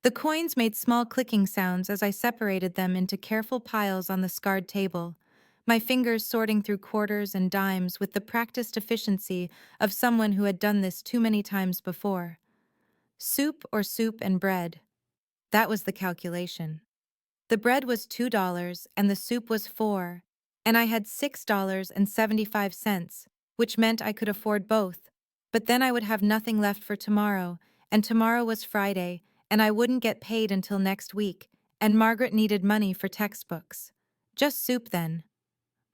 The coins made small clicking sounds as I separated them into careful piles on the scarred table, my fingers sorting through quarters and dimes with the practiced efficiency of someone who had done this too many times before. Soup or soup and bread. That was the calculation. The bread was $2 and the soup was $4, and I had $6.75, which meant I could afford both. But then I would have nothing left for tomorrow, and tomorrow was Friday, and I wouldn't get paid until next week, and Margaret needed money for textbooks. Just soup then.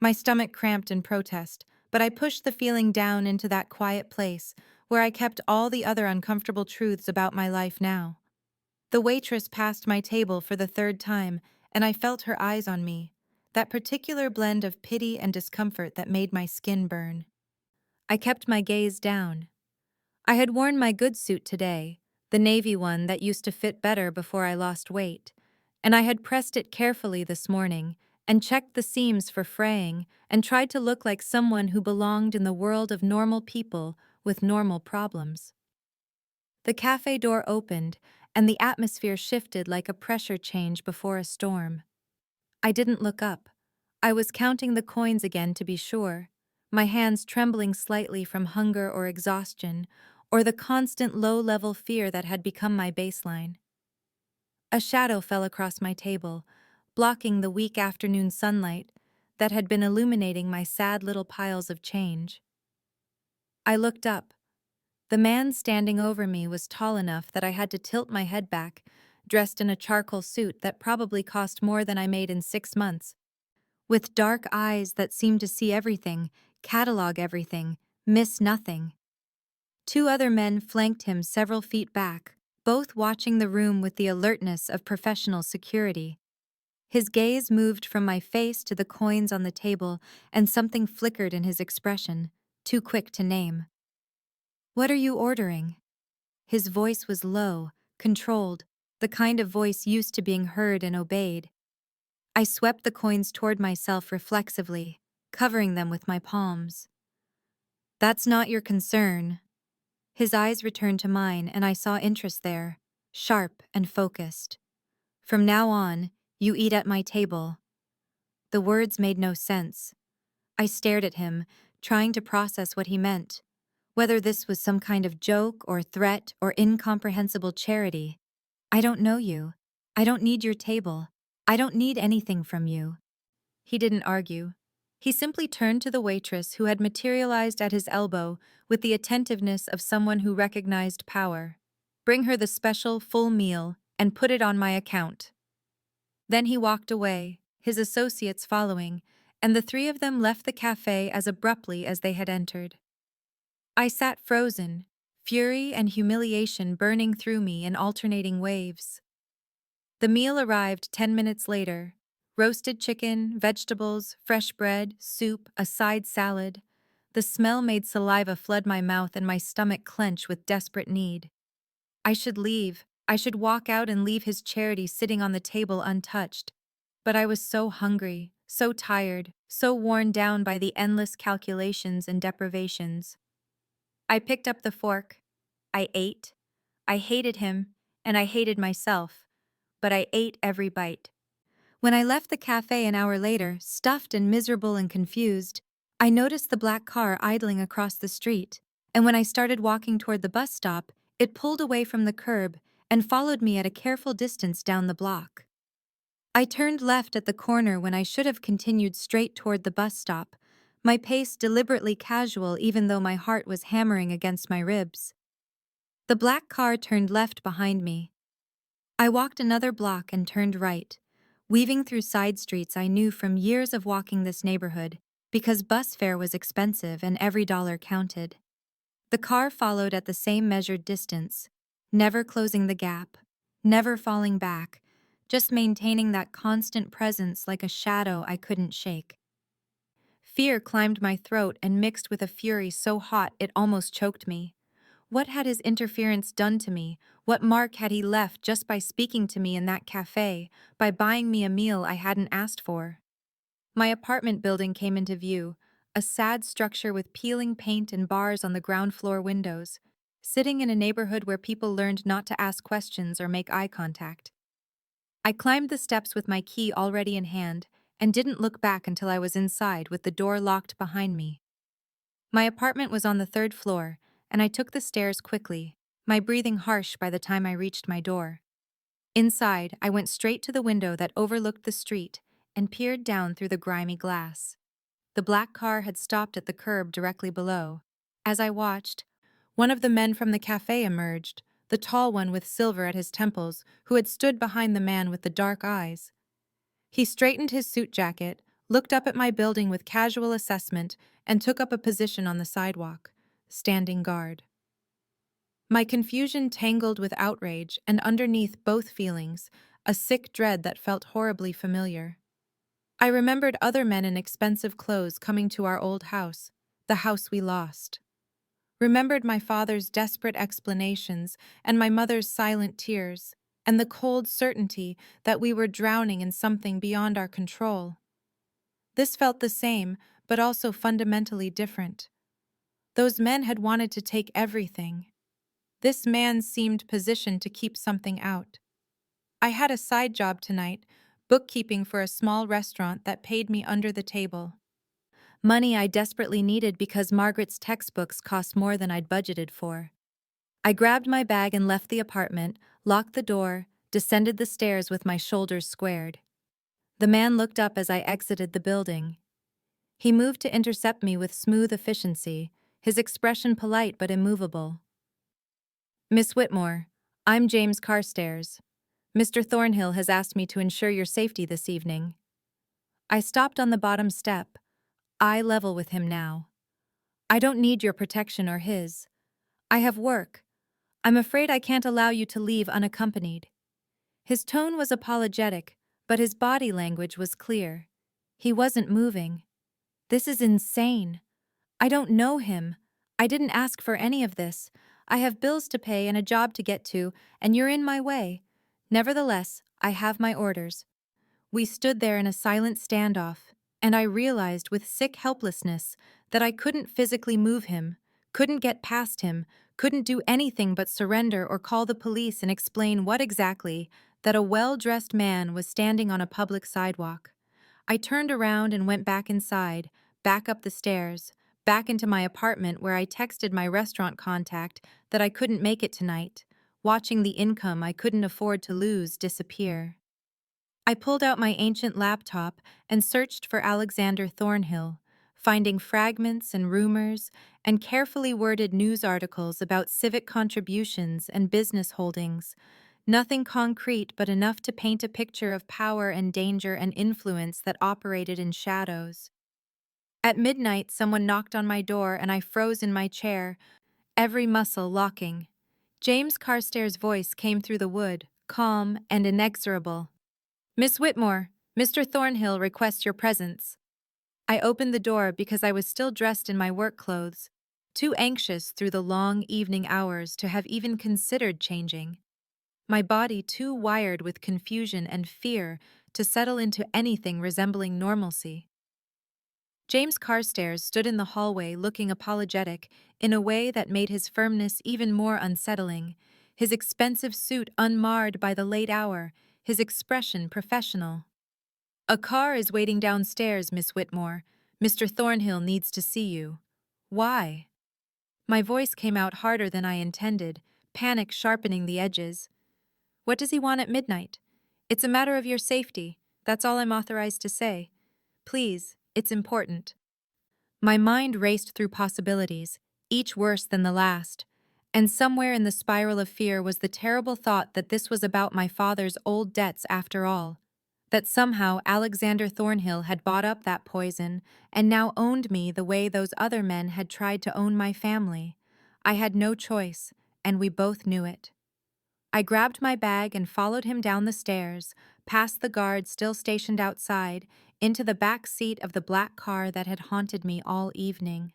My stomach cramped in protest, but I pushed the feeling down into that quiet place where I kept all the other uncomfortable truths about my life now. The waitress passed my table for the third time, and I felt her eyes on me, that particular blend of pity and discomfort that made my skin burn. I kept my gaze down. I had worn my good suit today, the navy one that used to fit better before I lost weight, and I had pressed it carefully this morning and checked the seams for fraying and tried to look like someone who belonged in the world of normal people with normal problems. The cafe door opened, and the atmosphere shifted like a pressure change before a storm. I didn't look up. I was counting the coins again to be sure, my hands trembling slightly from hunger or exhaustion, or the constant low-level fear that had become my baseline. A shadow fell across my table, blocking the weak afternoon sunlight that had been illuminating my sad little piles of change. I looked up. The man standing over me was tall enough that I had to tilt my head back, dressed in a charcoal suit that probably cost more than I made in 6 months, with dark eyes that seemed to see everything, catalog everything, miss nothing. Two other men flanked him several feet back, both watching the room with the alertness of professional security. His gaze moved from my face to the coins on the table, and something flickered in his expression, too quick to name. "What are you ordering?" His voice was low, controlled, the kind of voice used to being heard and obeyed. I swept the coins toward myself reflexively, covering them with my palms. "That's not your concern." His eyes returned to mine, and I saw interest there, sharp and focused. "From now on, you eat at my table." The words made no sense. I stared at him, trying to process what he meant, whether this was some kind of joke or threat or incomprehensible charity. "I don't know you. I don't need your table. I don't need anything from you." He didn't argue. He simply turned to the waitress who had materialized at his elbow with the attentiveness of someone who recognized power. "Bring her the special, full meal, and put it on my account." Then he walked away, his associates following, and the three of them left the cafe as abruptly as they had entered. I sat frozen, fury and humiliation burning through me in alternating waves. The meal arrived 10 minutes later. Roasted chicken, vegetables, fresh bread, soup, a side salad. The smell made saliva flood my mouth and my stomach clench with desperate need. I should leave. I should walk out and leave his charity sitting on the table untouched. But I was so hungry, so tired, so worn down by the endless calculations and deprivations. I picked up the fork. I ate. I hated him, and I hated myself, but I ate every bite. When I left the cafe an hour later, stuffed and miserable and confused, I noticed the black car idling across the street, and when I started walking toward the bus stop, it pulled away from the curb and followed me at a careful distance down the block. I turned left at the corner when I should have continued straight toward the bus stop, my pace deliberately casual even though my heart was hammering against my ribs. The black car turned left behind me. I walked another block and turned right, weaving through side streets I knew from years of walking this neighborhood, because bus fare was expensive and every dollar counted. The car followed at the same measured distance, never closing the gap, never falling back, just maintaining that constant presence like a shadow I couldn't shake. Fear climbed my throat and mixed with a fury so hot it almost choked me. What had his interference done to me? What mark had he left just by speaking to me in that cafe, by buying me a meal I hadn't asked for? My apartment building came into view, a sad structure with peeling paint and bars on the ground floor windows. sitting in a neighborhood where people learned not to ask questions or make eye contact. I climbed the steps with my key already in hand and didn't look back until I was inside with the door locked behind me. My apartment was on the third floor, and I took the stairs quickly, my breathing harsh by the time I reached my door. Inside, I went straight to the window that overlooked the street and peered down through the grimy glass. The black car had stopped at the curb directly below. As I watched, one of the men from the café emerged, the tall one with silver at his temples, who had stood behind the man with the dark eyes. He straightened his suit jacket, looked up at my building with casual assessment, and took up a position on the sidewalk, standing guard. My confusion tangled with outrage, and underneath both feelings, a sick dread that felt horribly familiar. I remembered other men in expensive clothes coming to our old house, the house we lost. Remembered my father's desperate explanations and my mother's silent tears, and the cold certainty that we were drowning in something beyond our control. This felt the same, but also fundamentally different. Those men had wanted to take everything. This man seemed positioned to keep something out. I had a side job tonight, bookkeeping for a small restaurant that paid me under the table. Money I desperately needed because Margaret's textbooks cost more than I'd budgeted for. I grabbed my bag and left the apartment, locked the door, descended the stairs with my shoulders squared. The man looked up as I exited the building. He moved to intercept me with smooth efficiency, his expression polite but immovable. "Miss Whitmore, I'm James Carstairs. Mr. Thornhill has asked me to ensure your safety this evening." I stopped on the bottom step, eye level with him now. "I don't need your protection or his. I have work. I'm afraid I can't allow you to leave unaccompanied." His tone was apologetic, but his body language was clear. He wasn't moving. This is insane. I don't know him. I didn't ask for any of this. I have bills to pay and a job to get to, and you're in my way. Nevertheless, I have my orders. We stood there in a silent standoff, and I realized with sick helplessness that I couldn't physically move him, couldn't get past him, couldn't do anything but surrender or call the police and explain what exactly that a well-dressed man was standing on a public sidewalk. I turned around and went back inside, back up the stairs, back into my apartment where I texted my restaurant contact that I couldn't make it tonight, watching the income I couldn't afford to lose disappear. I pulled out my ancient laptop and searched for Alexander Thornhill, finding fragments and rumors and carefully worded news articles about civic contributions and business holdings. Nothing concrete, but enough to paint a picture of power and danger and influence that operated in shadows. At midnight, someone knocked on my door and I froze in my chair, every muscle locking. James Carstairs' voice came through the wood, calm and inexorable. "Miss Whitmore, Mr. Thornhill requests your presence." I opened the door because I was still dressed in my work clothes, too anxious through the long evening hours to have even considered changing. My body too wired with confusion and fear to settle into anything resembling normalcy. James Carstairs stood in the hallway looking apologetic in a way that made his firmness even more unsettling, his expensive suit unmarred by the late hour, his expression professional. "A car is waiting downstairs, Miss Whitmore. Mr. Thornhill needs to see you." "Why?" My voice came out harder than I intended, panic sharpening the edges. "What does he want at midnight?" "It's a matter of your safety. That's all I'm authorized to say. Please, it's important." My mind raced through possibilities, each worse than the last, and somewhere in the spiral of fear was the terrible thought that this was about my father's old debts after all, that somehow Alexander Thornhill had bought up that poison and now owned me the way those other men had tried to own my family. I had no choice, and we both knew it. I grabbed my bag and followed him down the stairs, past the guard still stationed outside, into the back seat of the black car that had haunted me all evening.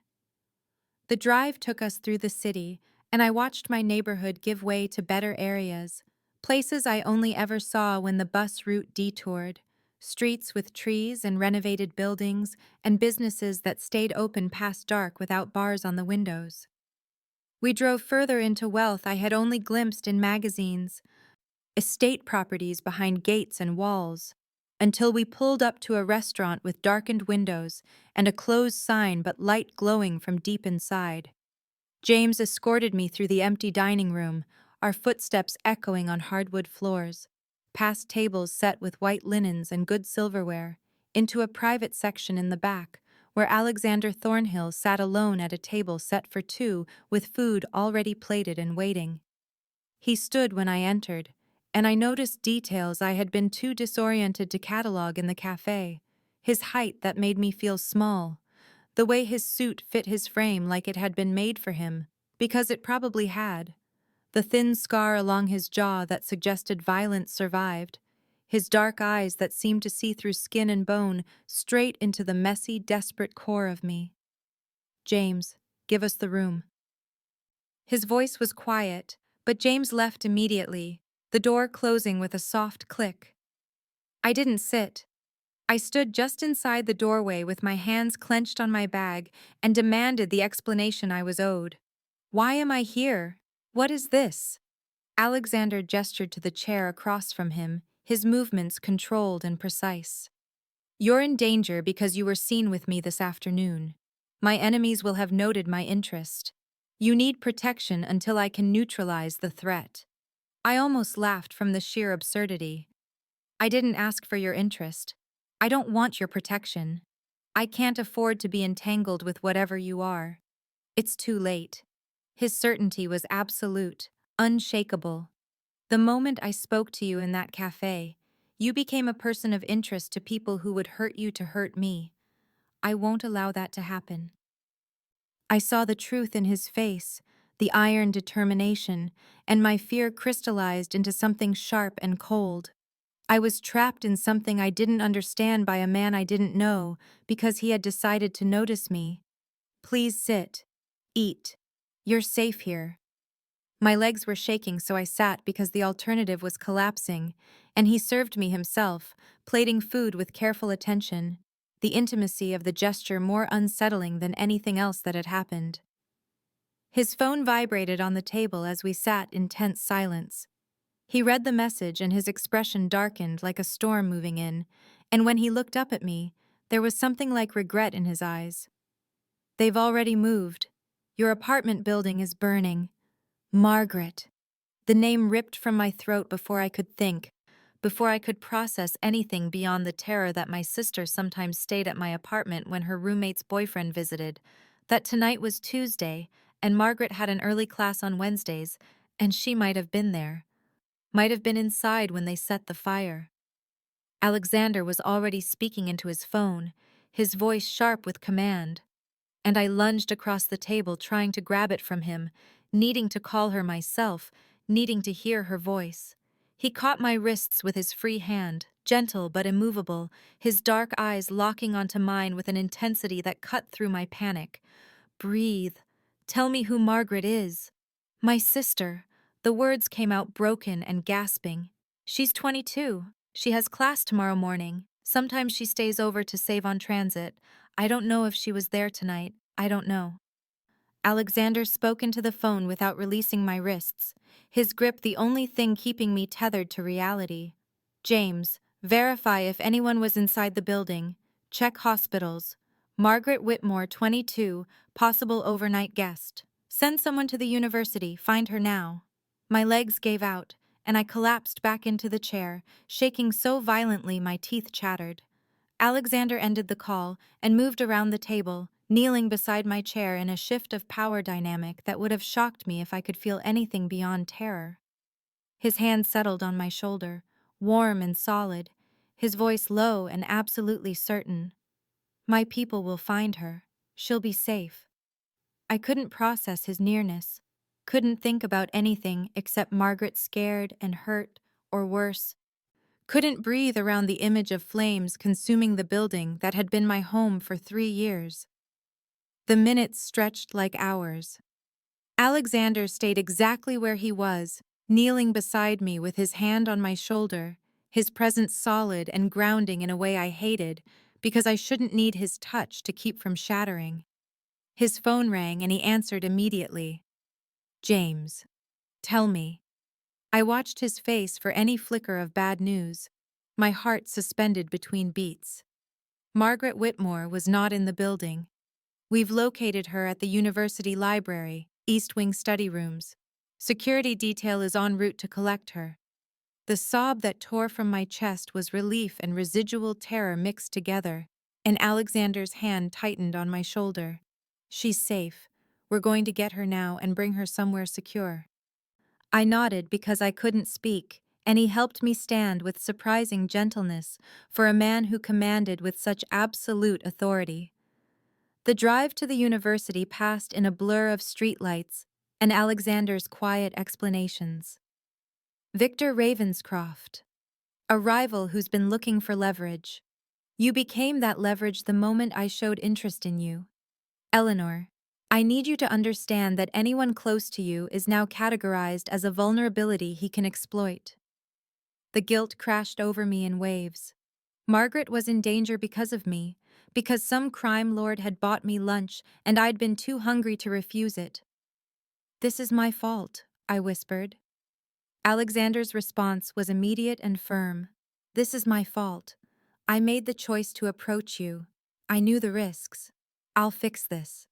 The drive took us through the city, and I watched my neighborhood give way to better areas, places I only ever saw when the bus route detoured, streets with trees and renovated buildings, and businesses that stayed open past dark without bars on the windows. We drove further into wealth I had only glimpsed in magazines, estate properties behind gates and walls, until we pulled up to a restaurant with darkened windows and a closed sign but light glowing from deep inside. James escorted me through the empty dining room, our footsteps echoing on hardwood floors, past tables set with white linens and good silverware, into a private section in the back, where Alexander Thornhill sat alone at a table set for two with food already plated and waiting. He stood when I entered, and I noticed details I had been too disoriented to catalog in the café. His height that made me feel small, the way his suit fit his frame like it had been made for him, because it probably had, the thin scar along his jaw that suggested violence survived, his dark eyes that seemed to see through skin and bone straight into the messy, desperate core of me. "James, give us the room." His voice was quiet, but James left immediately, the door closing with a soft click. I didn't sit. I stood just inside the doorway with my hands clenched on my bag and demanded the explanation I was owed. "Why am I here? What is this?" Alexander gestured to the chair across from him, his movements controlled and precise. "You're in danger because you were seen with me this afternoon. My enemies will have noted my interest. You need protection until I can neutralize the threat." I almost laughed from the sheer absurdity. "I didn't ask for your interest. I don't want your protection. I can't afford to be entangled with whatever you are. It's too late." His certainty was absolute, unshakable. "The moment I spoke to you in that cafe, you became a person of interest to people who would hurt you to hurt me. I won't allow that to happen." I saw the truth in his face, the iron determination, and my fear crystallized into something sharp and cold. I was trapped in something I didn't understand by a man I didn't know because he had decided to notice me. "Please sit. Eat. You're safe here." My legs were shaking, so I sat because the alternative was collapsing, and he served me himself, plating food with careful attention, the intimacy of the gesture more unsettling than anything else that had happened. His phone vibrated on the table as we sat in tense silence. He read the message and his expression darkened like a storm moving in, and when he looked up at me, there was something like regret in his eyes. "They've already moved. Your apartment building is burning. Margaret." The name ripped from my throat before I could think, before I could process anything beyond the terror that my sister sometimes stayed at my apartment when her roommate's boyfriend visited, that tonight was Tuesday, and Margaret had an early class on Wednesdays, and she might have been there. Might have been inside when they set the fire. Alexander was already speaking into his phone, his voice sharp with command, and I lunged across the table trying to grab it from him, needing to call her myself, needing to hear her voice. He caught my wrists with his free hand, gentle but immovable, his dark eyes locking onto mine with an intensity that cut through my panic. "Breathe. Tell me who Margaret is." "My sister." The words came out broken and gasping. "She's 22. She has class tomorrow morning. Sometimes she stays over to save on transit. I don't know if she was there tonight. I don't know." Alexander spoke into the phone without releasing my wrists, his grip the only thing keeping me tethered to reality. "James, verify if anyone was inside the building. Check hospitals. Margaret Whitmore, 22, possible overnight guest. Send someone to the university, find her now." My legs gave out, and I collapsed back into the chair, shaking so violently my teeth chattered. Alexander ended the call and moved around the table, kneeling beside my chair in a shift of power dynamic that would have shocked me if I could feel anything beyond terror. His hand settled on my shoulder, warm and solid, his voice low and absolutely certain. "My people will find her. She'll be safe." I couldn't process his nearness, couldn't think about anything except Margaret scared and hurt, or worse. Couldn't breathe around the image of flames consuming the building that had been my home for 3 years. The minutes stretched like hours. Alexander stayed exactly where he was, kneeling beside me with his hand on my shoulder, his presence solid and grounding in a way I hated, because I shouldn't need his touch to keep from shattering. His phone rang and he answered immediately. James. Tell me. I watched his face for any flicker of bad news, my heart suspended between beats. Margaret Whitmore was not in the building. We've located her at the university library, East Wing study rooms. Security detail is en route to collect her. The sob that tore from my chest was relief and residual terror mixed together, and Alexander's hand tightened on my shoulder. She's safe. We're going to get her now and bring her somewhere secure. I nodded because I couldn't speak, and he helped me stand with surprising gentleness for a man who commanded with such absolute authority. The drive to the university passed in a blur of streetlights and Alexander's quiet explanations. Victor Ravenscroft, a rival who's been looking for leverage. You became that leverage the moment I showed interest in you. Eleanor, I need you to understand that anyone close to you is now categorized as a vulnerability he can exploit. The guilt crashed over me in waves. Margaret was in danger because of me, because some crime lord had bought me lunch and I'd been too hungry to refuse it. This is my fault, I whispered. Alexander's response was immediate and firm. This is my fault. I made the choice to approach you. I knew the risks. I'll fix this.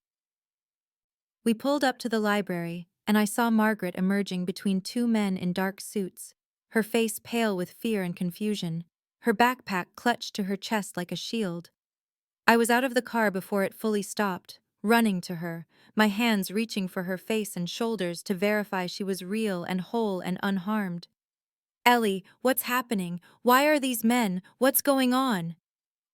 We pulled up to the library, and I saw Margaret emerging between two men in dark suits, her face pale with fear and confusion, her backpack clutched to her chest like a shield. I was out of the car before it fully stopped, running to her, my hands reaching for her face and shoulders to verify she was real and whole and unharmed. Ellie, what's happening? Why are these men? What's going on?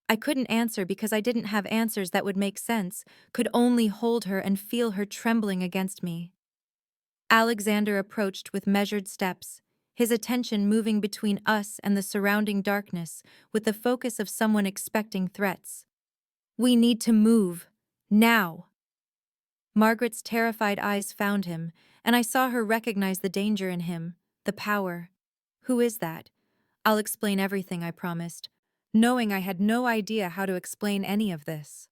I couldn't answer because I didn't have answers that would make sense, could only hold her and feel her trembling against me. Alexander approached with measured steps, his attention moving between us and the surrounding darkness with the focus of someone expecting threats. We need to move. Now. Margaret's terrified eyes found him, and I saw her recognize the danger in him, the power. Who is that? I'll explain everything, I promised, knowing I had no idea how to explain any of this.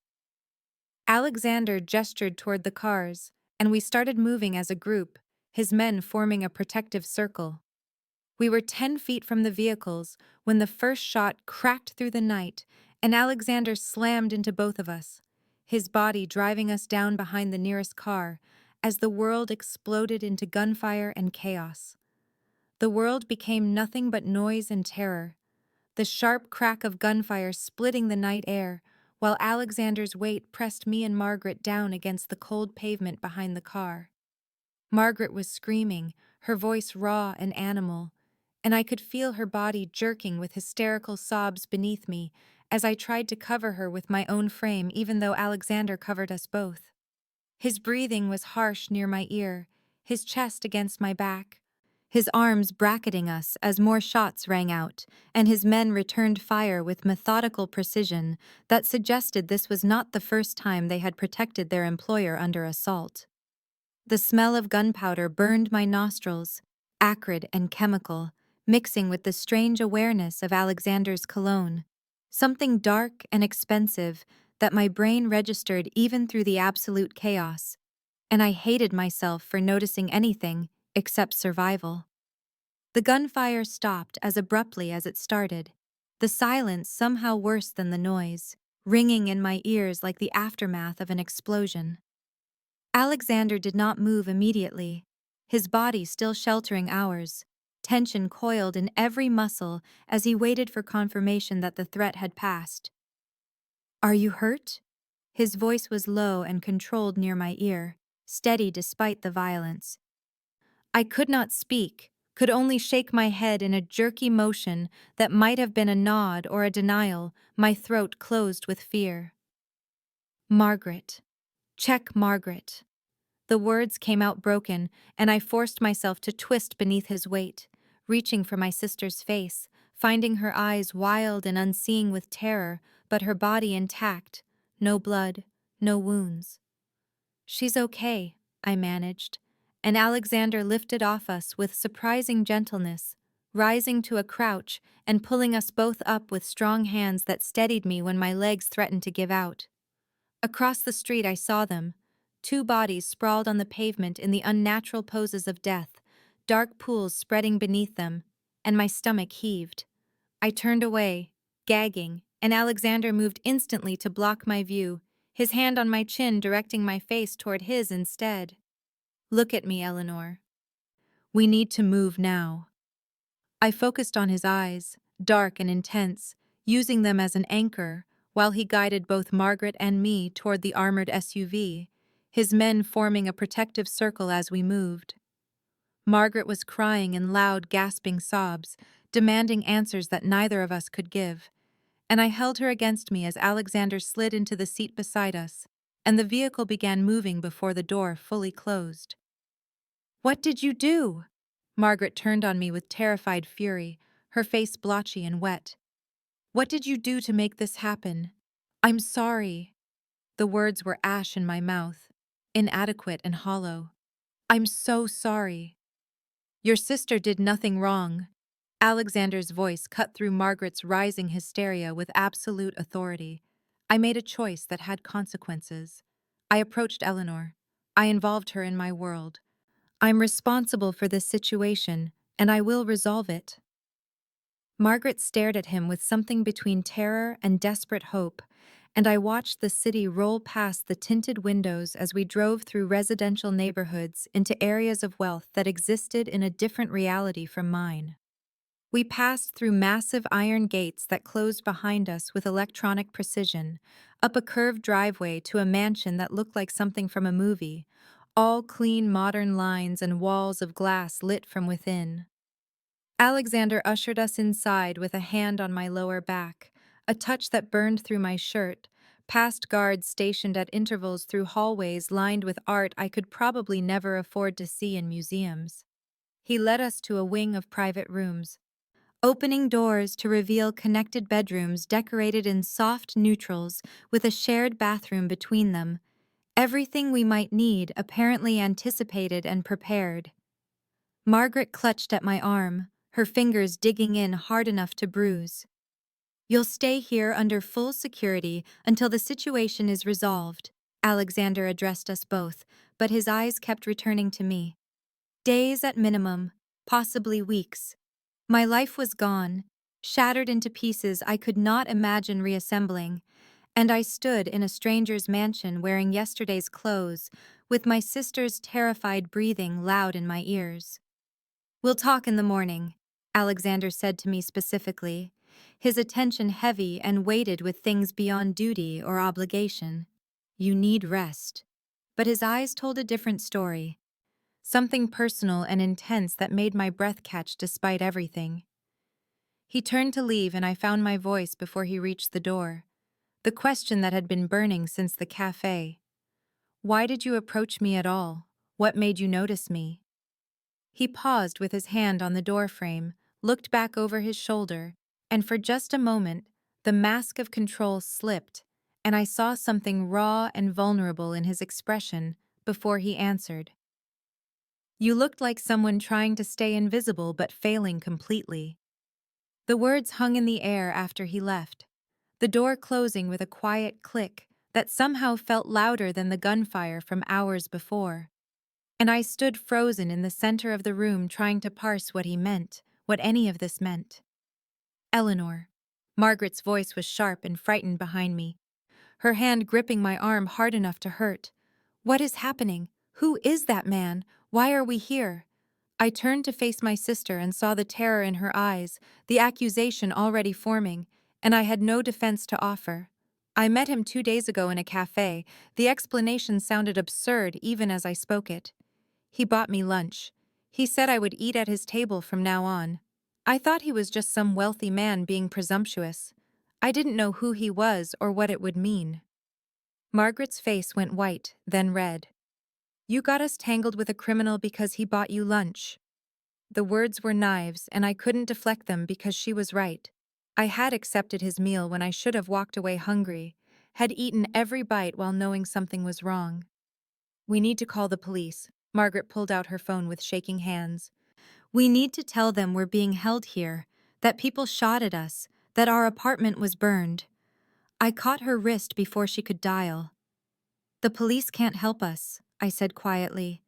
Alexander gestured toward the cars, and we started moving as a group, his men forming a protective circle. We were 10 feet from the vehicles when the first shot cracked through the night, and Alexander slammed into both of us, his body driving us down behind the nearest car as the world exploded into gunfire and chaos. The world became nothing but noise and terror, the sharp crack of gunfire splitting the night air, while Alexander's weight pressed me and Margaret down against the cold pavement behind the car. Margaret was screaming, her voice raw and animal, and I could feel her body jerking with hysterical sobs beneath me as I tried to cover her with my own frame even though Alexander covered us both. His breathing was harsh near my ear, his chest against my back, his arms bracketing us as more shots rang out, and his men returned fire with methodical precision that suggested this was not the first time they had protected their employer under assault. The smell of gunpowder burned my nostrils, acrid and chemical, mixing with the strange awareness of Alexander's cologne, something dark and expensive that my brain registered even through the absolute chaos, and I hated myself for noticing anything except survival. The gunfire stopped as abruptly as it started, the silence somehow worse than the noise, ringing in my ears like the aftermath of an explosion. Alexander did not move immediately, his body still sheltering ours, tension coiled in every muscle as he waited for confirmation that the threat had passed. "Are you hurt?" His voice was low and controlled near my ear, steady despite the violence. I could not speak, could only shake my head in a jerky motion that might have been a nod or a denial, my throat closed with fear. Margaret. Check Margaret. The words came out broken, and I forced myself to twist beneath his weight, reaching for my sister's face, finding her eyes wild and unseeing with terror, but her body intact, no blood, no wounds. "She's okay," I managed, and Alexander lifted off us with surprising gentleness, rising to a crouch and pulling us both up with strong hands that steadied me when my legs threatened to give out. Across the street I saw them, Two bodies sprawled on the pavement in the unnatural poses of death, dark pools spreading beneath them, and my stomach heaved. I turned away, gagging, and Alexander moved instantly to block my view, his hand on my chin directing my face toward his instead. "Look at me, Eleanor. We need to move now." I focused on his eyes, dark and intense, using them as an anchor, while he guided both Margaret and me toward the armored SUV, his men forming a protective circle as we moved. Margaret was crying in loud, gasping sobs, demanding answers that neither of us could give, and I held her against me as Alexander slid into the seat beside us, and the vehicle began moving before the door fully closed. "What did you do?" Margaret turned on me with terrified fury, her face blotchy and wet. "What did you do to make this happen?" "I'm sorry." The words were ash in my mouth, inadequate and hollow. "I'm so sorry." "Your sister did nothing wrong." Alexander's voice cut through Margaret's rising hysteria with absolute authority. I made a choice that had consequences. I approached Eleanor. I involved her in my world. "I'm responsible for this situation, and I will resolve it." Margaret stared at him with something between terror and desperate hope, and I watched the city roll past the tinted windows as we drove through residential neighborhoods into areas of wealth that existed in a different reality from mine. We passed through massive iron gates that closed behind us with electronic precision, up a curved driveway to a mansion that looked like something from a movie, all clean modern lines and walls of glass lit from within. Alexander ushered us inside with a hand on my lower back, a touch that burned through my shirt, past guards stationed at intervals through hallways lined with art I could probably never afford to see in museums. He led us to a wing of private rooms, opening doors to reveal connected bedrooms decorated in soft neutrals with a shared bathroom between them. Everything we might need apparently anticipated and prepared. Margaret clutched at my arm, her fingers digging in hard enough to bruise. "You'll stay here under full security until the situation is resolved," Alexander addressed us both, but his eyes kept returning to me. "Days at minimum, possibly weeks." My life was gone, shattered into pieces I could not imagine reassembling, and I stood in a stranger's mansion wearing yesterday's clothes, with my sister's terrified breathing loud in my ears. "We'll talk in the morning," Alexander said to me specifically, his attention heavy and weighted with things beyond duty or obligation. "You need rest." But his eyes told a different story, something personal and intense that made my breath catch despite everything. He turned to leave and I found my voice before he reached the door. The question that had been burning since the café. "Why did you approach me at all? What made you notice me?" He paused with his hand on the doorframe, looked back over his shoulder, and for just a moment, the mask of control slipped, and I saw something raw and vulnerable in his expression before he answered. "You looked like someone trying to stay invisible but failing completely." The words hung in the air after he left, the door closing with a quiet click that somehow felt louder than the gunfire from hours before. And I stood frozen in the center of the room trying to parse what he meant, what any of this meant. "Eleanor." Margaret's voice was sharp and frightened behind me, her hand gripping my arm hard enough to hurt. "What is happening? Who is that man? Why are we here?" I turned to face my sister and saw the terror in her eyes, the accusation already forming, and I had no defense to offer. "I met him 2 days ago in a café." The explanation sounded absurd even as I spoke it. "He bought me lunch. He said I would eat at his table from now on." I thought he was just some wealthy man being presumptuous. I didn't know who he was or what it would mean. Margaret's face went white, then red. "You got us tangled with a criminal because he bought you lunch." The words were knives, and I couldn't deflect them because she was right. I had accepted his meal when I should have walked away hungry, had eaten every bite while knowing something was wrong. "We need to call the police." Margaret pulled out her phone with shaking hands. "We need to tell them we're being held here, that people shot at us, that our apartment was burned." I caught her wrist before she could dial. The police can't help us, I said quietly.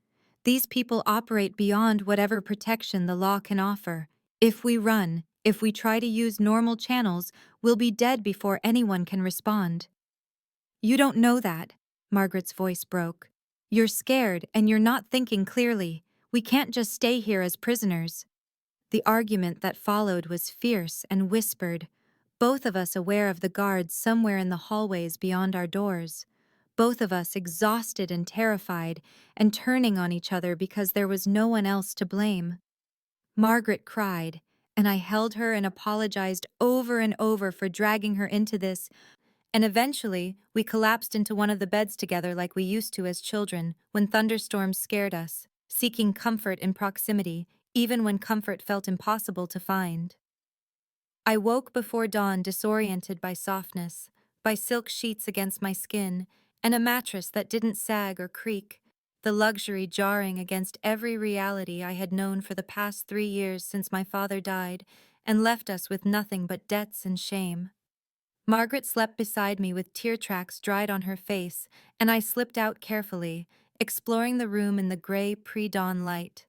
These people operate beyond whatever protection the law can offer. If we run, if we try to use normal channels, we'll be dead before anyone can respond. You don't know that, Margaret's voice broke. You're scared and you're not thinking clearly. We can't just stay here as prisoners. The argument that followed was fierce and whispered, both of us aware of the guards somewhere in the hallways beyond our doors. Both of us exhausted and terrified, and turning on each other because there was no one else to blame. Margaret cried, and I held her and apologized over and over for dragging her into this, and eventually we collapsed into one of the beds together like we used to as children when thunderstorms scared us, seeking comfort in proximity, even when comfort felt impossible to find. I woke before dawn disoriented by softness, by silk sheets against my skin, and a mattress that didn't sag or creak, the luxury jarring against every reality I had known for the past 3 years since my father died and left us with nothing but debts and shame. Margaret slept beside me with tear tracks dried on her face, and I slipped out carefully, exploring the room in the gray pre-dawn light.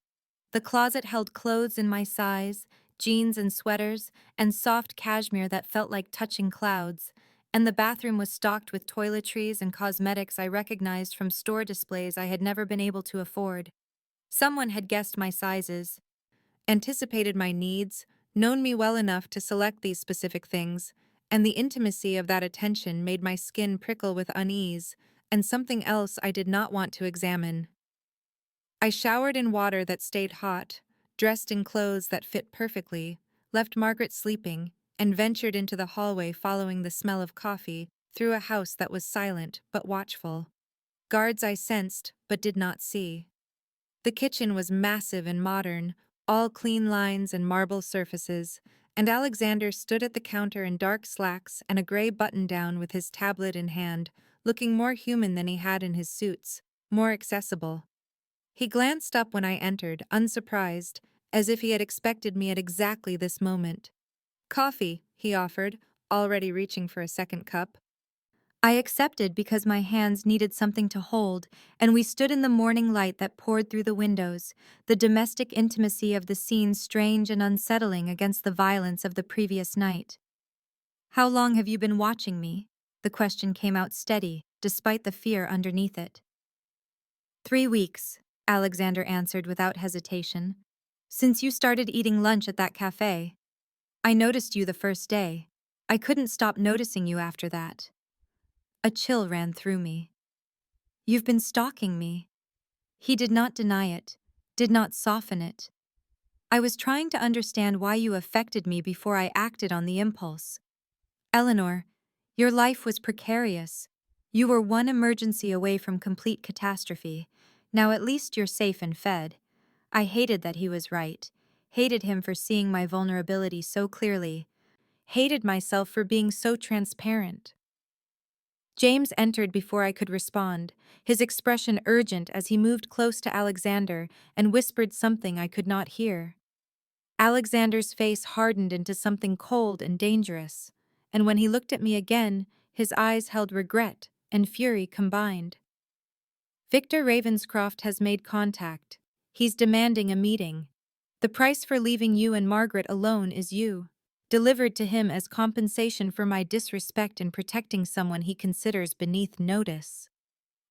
The closet held clothes in my size, jeans and sweaters, and soft cashmere that felt like touching clouds, and the bathroom was stocked with toiletries and cosmetics I recognized from store displays I had never been able to afford. Someone had guessed my sizes, anticipated my needs, known me well enough to select these specific things, and the intimacy of that attention made my skin prickle with unease, and something else I did not want to examine. I showered in water that stayed hot, dressed in clothes that fit perfectly, left Margaret sleeping, and ventured into the hallway following the smell of coffee through a house that was silent but watchful. Guards I sensed but did not see. The kitchen was massive and modern, all clean lines and marble surfaces, and Alexander stood at the counter in dark slacks and a gray button-down with his tablet in hand, looking more human than he had in his suits, more accessible. He glanced up when I entered, unsurprised, as if he had expected me at exactly this moment. "Coffee," he offered, already reaching for a second cup. I accepted because my hands needed something to hold, and we stood in the morning light that poured through the windows, the domestic intimacy of the scene strange and unsettling against the violence of the previous night. "How long have you been watching me?" The question came out steady, despite the fear underneath it. 3 weeks, Alexander answered without hesitation. "Since you started eating lunch at that café. I noticed you the first day. I couldn't stop noticing you after that." A chill ran through me. "You've been stalking me." He did not deny it, did not soften it. "I was trying to understand why you affected me before I acted on the impulse. Eleanor, your life was precarious. You were one emergency away from complete catastrophe. Now at least you're safe and fed." I hated that he was right, hated him for seeing my vulnerability so clearly, hated myself for being so transparent. James entered before I could respond, his expression urgent as he moved close to Alexander and whispered something I could not hear. Alexander's face hardened into something cold and dangerous, and when he looked at me again, his eyes held regret and fury combined. "Victor Ravenscroft has made contact. He's demanding a meeting. The price for leaving you and Margaret alone is you. Delivered to him as compensation for my disrespect in protecting someone he considers beneath notice."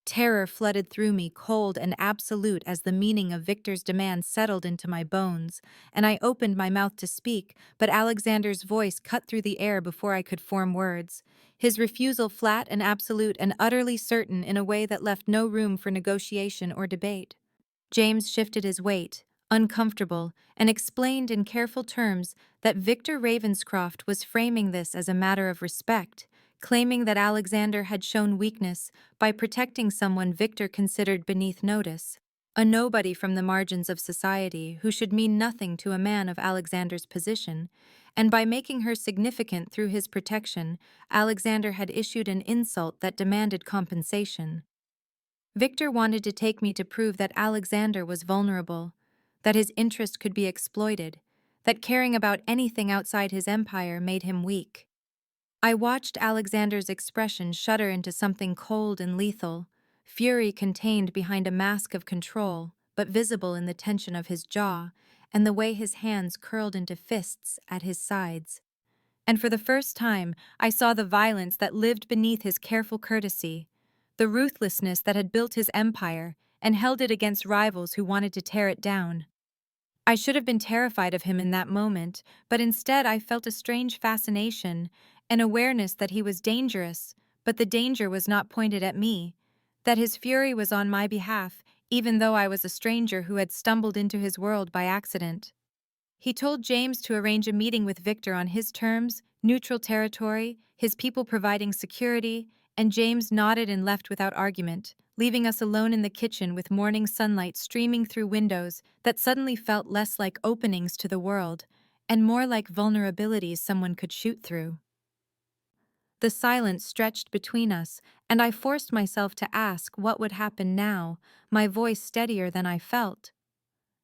Terror flooded through me, cold and absolute as the meaning of Victor's demand settled into my bones, and I opened my mouth to speak, but Alexander's voice cut through the air before I could form words, his refusal flat and absolute and utterly certain in a way that left no room for negotiation or debate. James shifted his weight, uncomfortable, and explained in careful terms that Victor Ravenscroft was framing this as a matter of respect, claiming that Alexander had shown weakness by protecting someone Victor considered beneath notice, a nobody from the margins of society who should mean nothing to a man of Alexander's position, and by making her significant through his protection, Alexander had issued an insult that demanded compensation. Victor wanted to take me to prove that Alexander was vulnerable, that his interest could be exploited, that caring about anything outside his empire made him weak. I watched Alexander's expression shudder into something cold and lethal, fury contained behind a mask of control, but visible in the tension of his jaw and the way his hands curled into fists at his sides. And for the first time, I saw the violence that lived beneath his careful courtesy, the ruthlessness that had built his empire and held it against rivals who wanted to tear it down. I should have been terrified of him in that moment, but instead I felt a strange fascination, an awareness that he was dangerous, but the danger was not pointed at me, that his fury was on my behalf, even though I was a stranger who had stumbled into his world by accident. He told James to arrange a meeting with Victor on his terms, neutral territory, his people providing security, and James nodded and left without argument, leaving us alone in the kitchen with morning sunlight streaming through windows that suddenly felt less like openings to the world and more like vulnerabilities someone could shoot through. The silence stretched between us, and I forced myself to ask what would happen now, my voice steadier than I felt.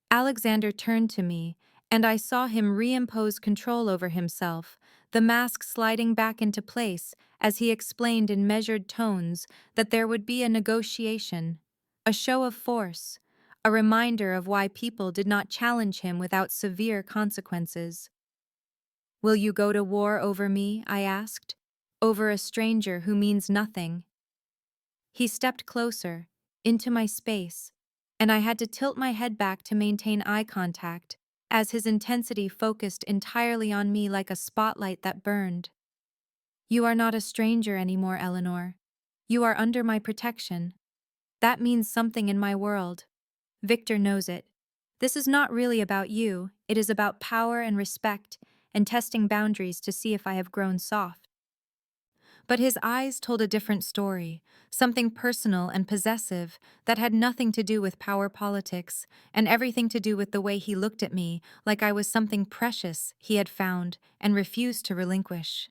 Alexander turned to me, and I saw him reimpose control over himself, the mask sliding back into place as he explained in measured tones that there would be a negotiation, a show of force, a reminder of why people did not challenge him without severe consequences. "Will you go to war over me?" I asked. "Over a stranger who means nothing?" He stepped closer, into my space, and I had to tilt my head back to maintain eye contact, as his intensity focused entirely on me like a spotlight that burned. "You are not a stranger anymore, Eleanor. You are under my protection. That means something in my world. Victor knows it. This is not really about you, it is about power and respect, and testing boundaries to see if I have grown soft." But his eyes told a different story, something personal and possessive that had nothing to do with power politics and everything to do with the way he looked at me, like I was something precious he had found and refused to relinquish.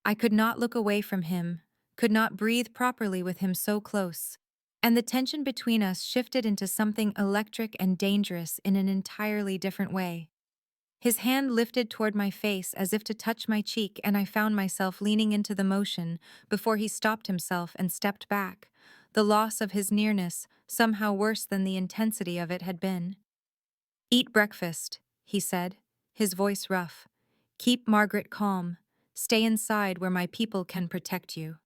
I could not look away from him, could not breathe properly with him so close, and the tension between us shifted into something electric and dangerous in an entirely different way. His hand lifted toward my face as if to touch my cheek, and I found myself leaning into the motion before he stopped himself and stepped back, the loss of his nearness somehow worse than the intensity of it had been. "Eat breakfast," he said, his voice rough. "Keep Margaret calm. Stay inside where my people can protect you."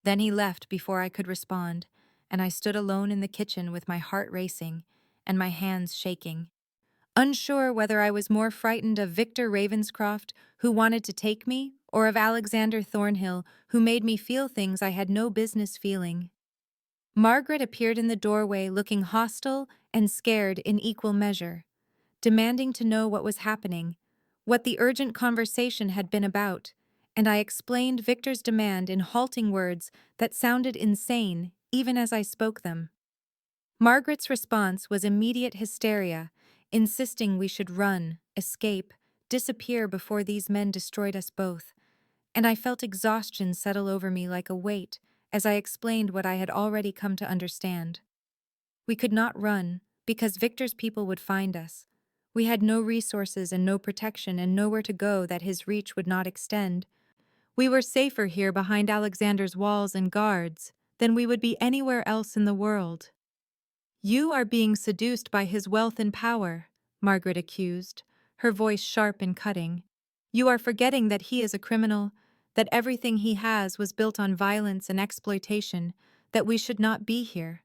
Then he left before I could respond, and I stood alone in the kitchen with my heart racing and my hands shaking, unsure whether I was more frightened of Victor Ravenscroft, who wanted to take me, or of Alexander Thornhill, who made me feel things I had no business feeling. Margaret appeared in the doorway looking hostile and scared in equal measure, demanding to know what was happening, what the urgent conversation had been about, and I explained Victor's demand in halting words that sounded insane even as I spoke them. Margaret's response was immediate hysteria, insisting we should run, escape, disappear before these men destroyed us both, and I felt exhaustion settle over me like a weight as I explained what I had already come to understand. We could not run, because Victor's people would find us. We had no resources and no protection and nowhere to go that his reach would not extend. We were safer here behind Alexander's walls and guards than we would be anywhere else in the world. "You are being seduced by his wealth and power," Margaret accused, her voice sharp and cutting. "You are forgetting that he is a criminal, that everything he has was built on violence and exploitation, that we should not be here."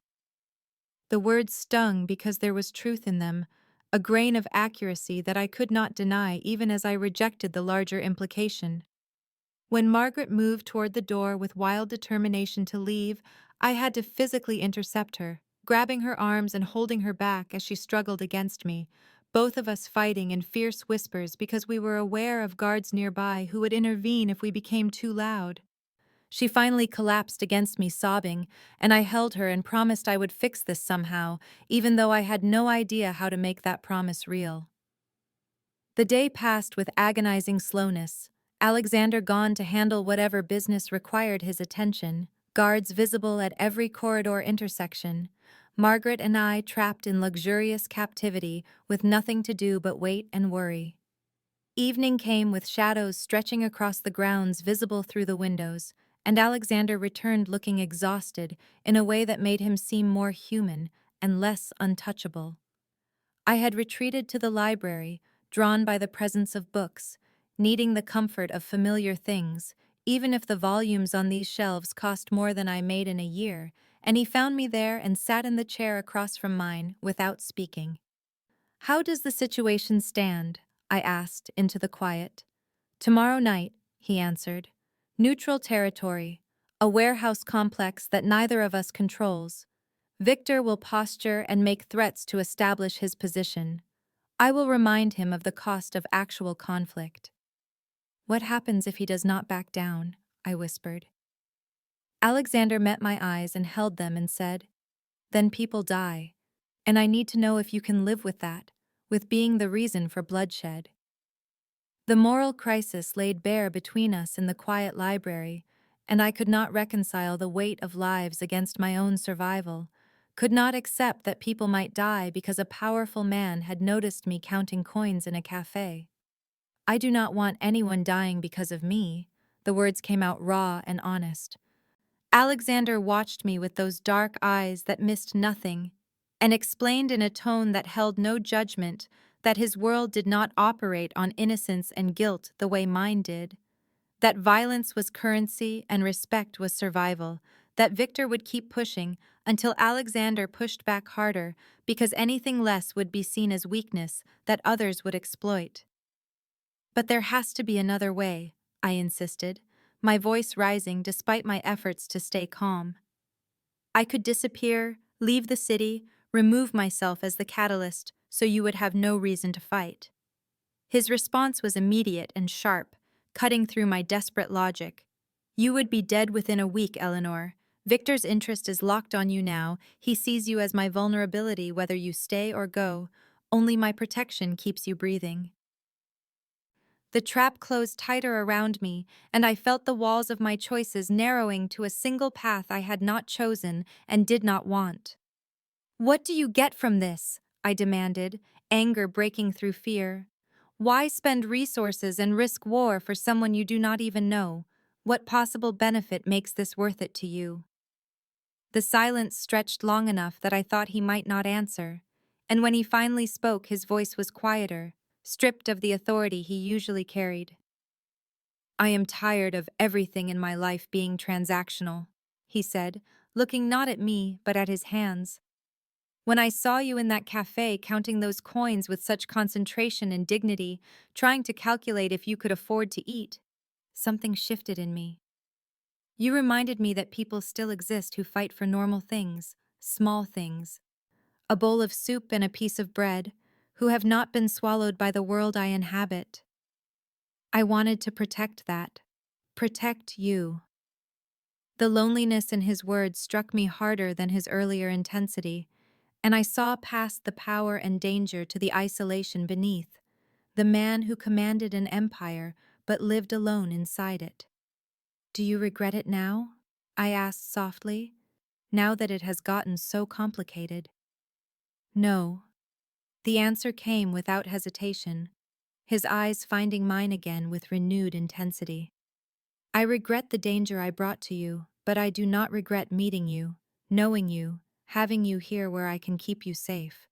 The words stung because there was truth in them, a grain of accuracy that I could not deny even as I rejected the larger implication. When Margaret moved toward the door with wild determination to leave, I had to physically intercept her, grabbing her arms and holding her back as she struggled against me, both of us fighting in fierce whispers because we were aware of guards nearby who would intervene if we became too loud. She finally collapsed against me sobbing, and I held her and promised I would fix this somehow, even though I had no idea how to make that promise real. The day passed with agonizing slowness, Alexander gone to handle whatever business required his attention, guards visible at every corridor intersection, Margaret and I trapped in luxurious captivity with nothing to do but wait and worry. Evening came with shadows stretching across the grounds visible through the windows, and Alexander returned looking exhausted in a way that made him seem more human and less untouchable. I had retreated to the library, drawn by the presence of books, needing the comfort of familiar things, even if the volumes on these shelves cost more than I made in a year, and he found me there and sat in the chair across from mine without speaking. "How does the situation stand?" I asked into the quiet. "Tomorrow night," he answered. "Neutral territory, a warehouse complex that neither of us controls. Victor will posture and make threats to establish his position. I will remind him of the cost of actual conflict." "What happens if he does not back down?" I whispered. Alexander met my eyes and held them and said, "Then people die. And I need to know if you can live with that, with being the reason for bloodshed." The moral crisis laid bare between us in the quiet library, and I could not reconcile the weight of lives against my own survival, could not accept that people might die because a powerful man had noticed me counting coins in a café. "I do not want anyone dying because of me." The words came out raw and honest. Alexander watched me with those dark eyes that missed nothing, and explained in a tone that held no judgment that his world did not operate on innocence and guilt the way mine did, that violence was currency and respect was survival, that Victor would keep pushing until Alexander pushed back harder because anything less would be seen as weakness that others would exploit. "But there has to be another way," I insisted, my voice rising despite my efforts to stay calm. "I could disappear, leave the city, remove myself as the catalyst so you would have no reason to fight." His response was immediate and sharp, cutting through my desperate logic. "You would be dead within a week, Eleanor. Victor's interest is locked on you now. He sees you as my vulnerability whether you stay or go. Only my protection keeps you breathing." The trap closed tighter around me, and I felt the walls of my choices narrowing to a single path I had not chosen and did not want. "What do you get from this?" I demanded, anger breaking through fear. "Why spend resources and risk war for someone you do not even know? What possible benefit makes this worth it to you?" The silence stretched long enough that I thought he might not answer, and when he finally spoke, his voice was quieter, stripped of the authority he usually carried. "I am tired of everything in my life being transactional," he said, looking not at me but at his hands. "When I saw you in that cafe counting those coins with such concentration and dignity, trying to calculate if you could afford to eat, something shifted in me. You reminded me that people still exist who fight for normal things, small things. A bowl of soup and a piece of bread, who have not been swallowed by the world I inhabit. I wanted to protect that. Protect you." The loneliness in his words struck me harder than his earlier intensity, and I saw past the power and danger to the isolation beneath, the man who commanded an empire but lived alone inside it. "Do you regret it now?" I asked softly, "now that it has gotten so complicated?" "No." The answer came without hesitation, his eyes finding mine again with renewed intensity. "I regret the danger I brought to you, but I do not regret meeting you, knowing you, having you here where I can keep you safe."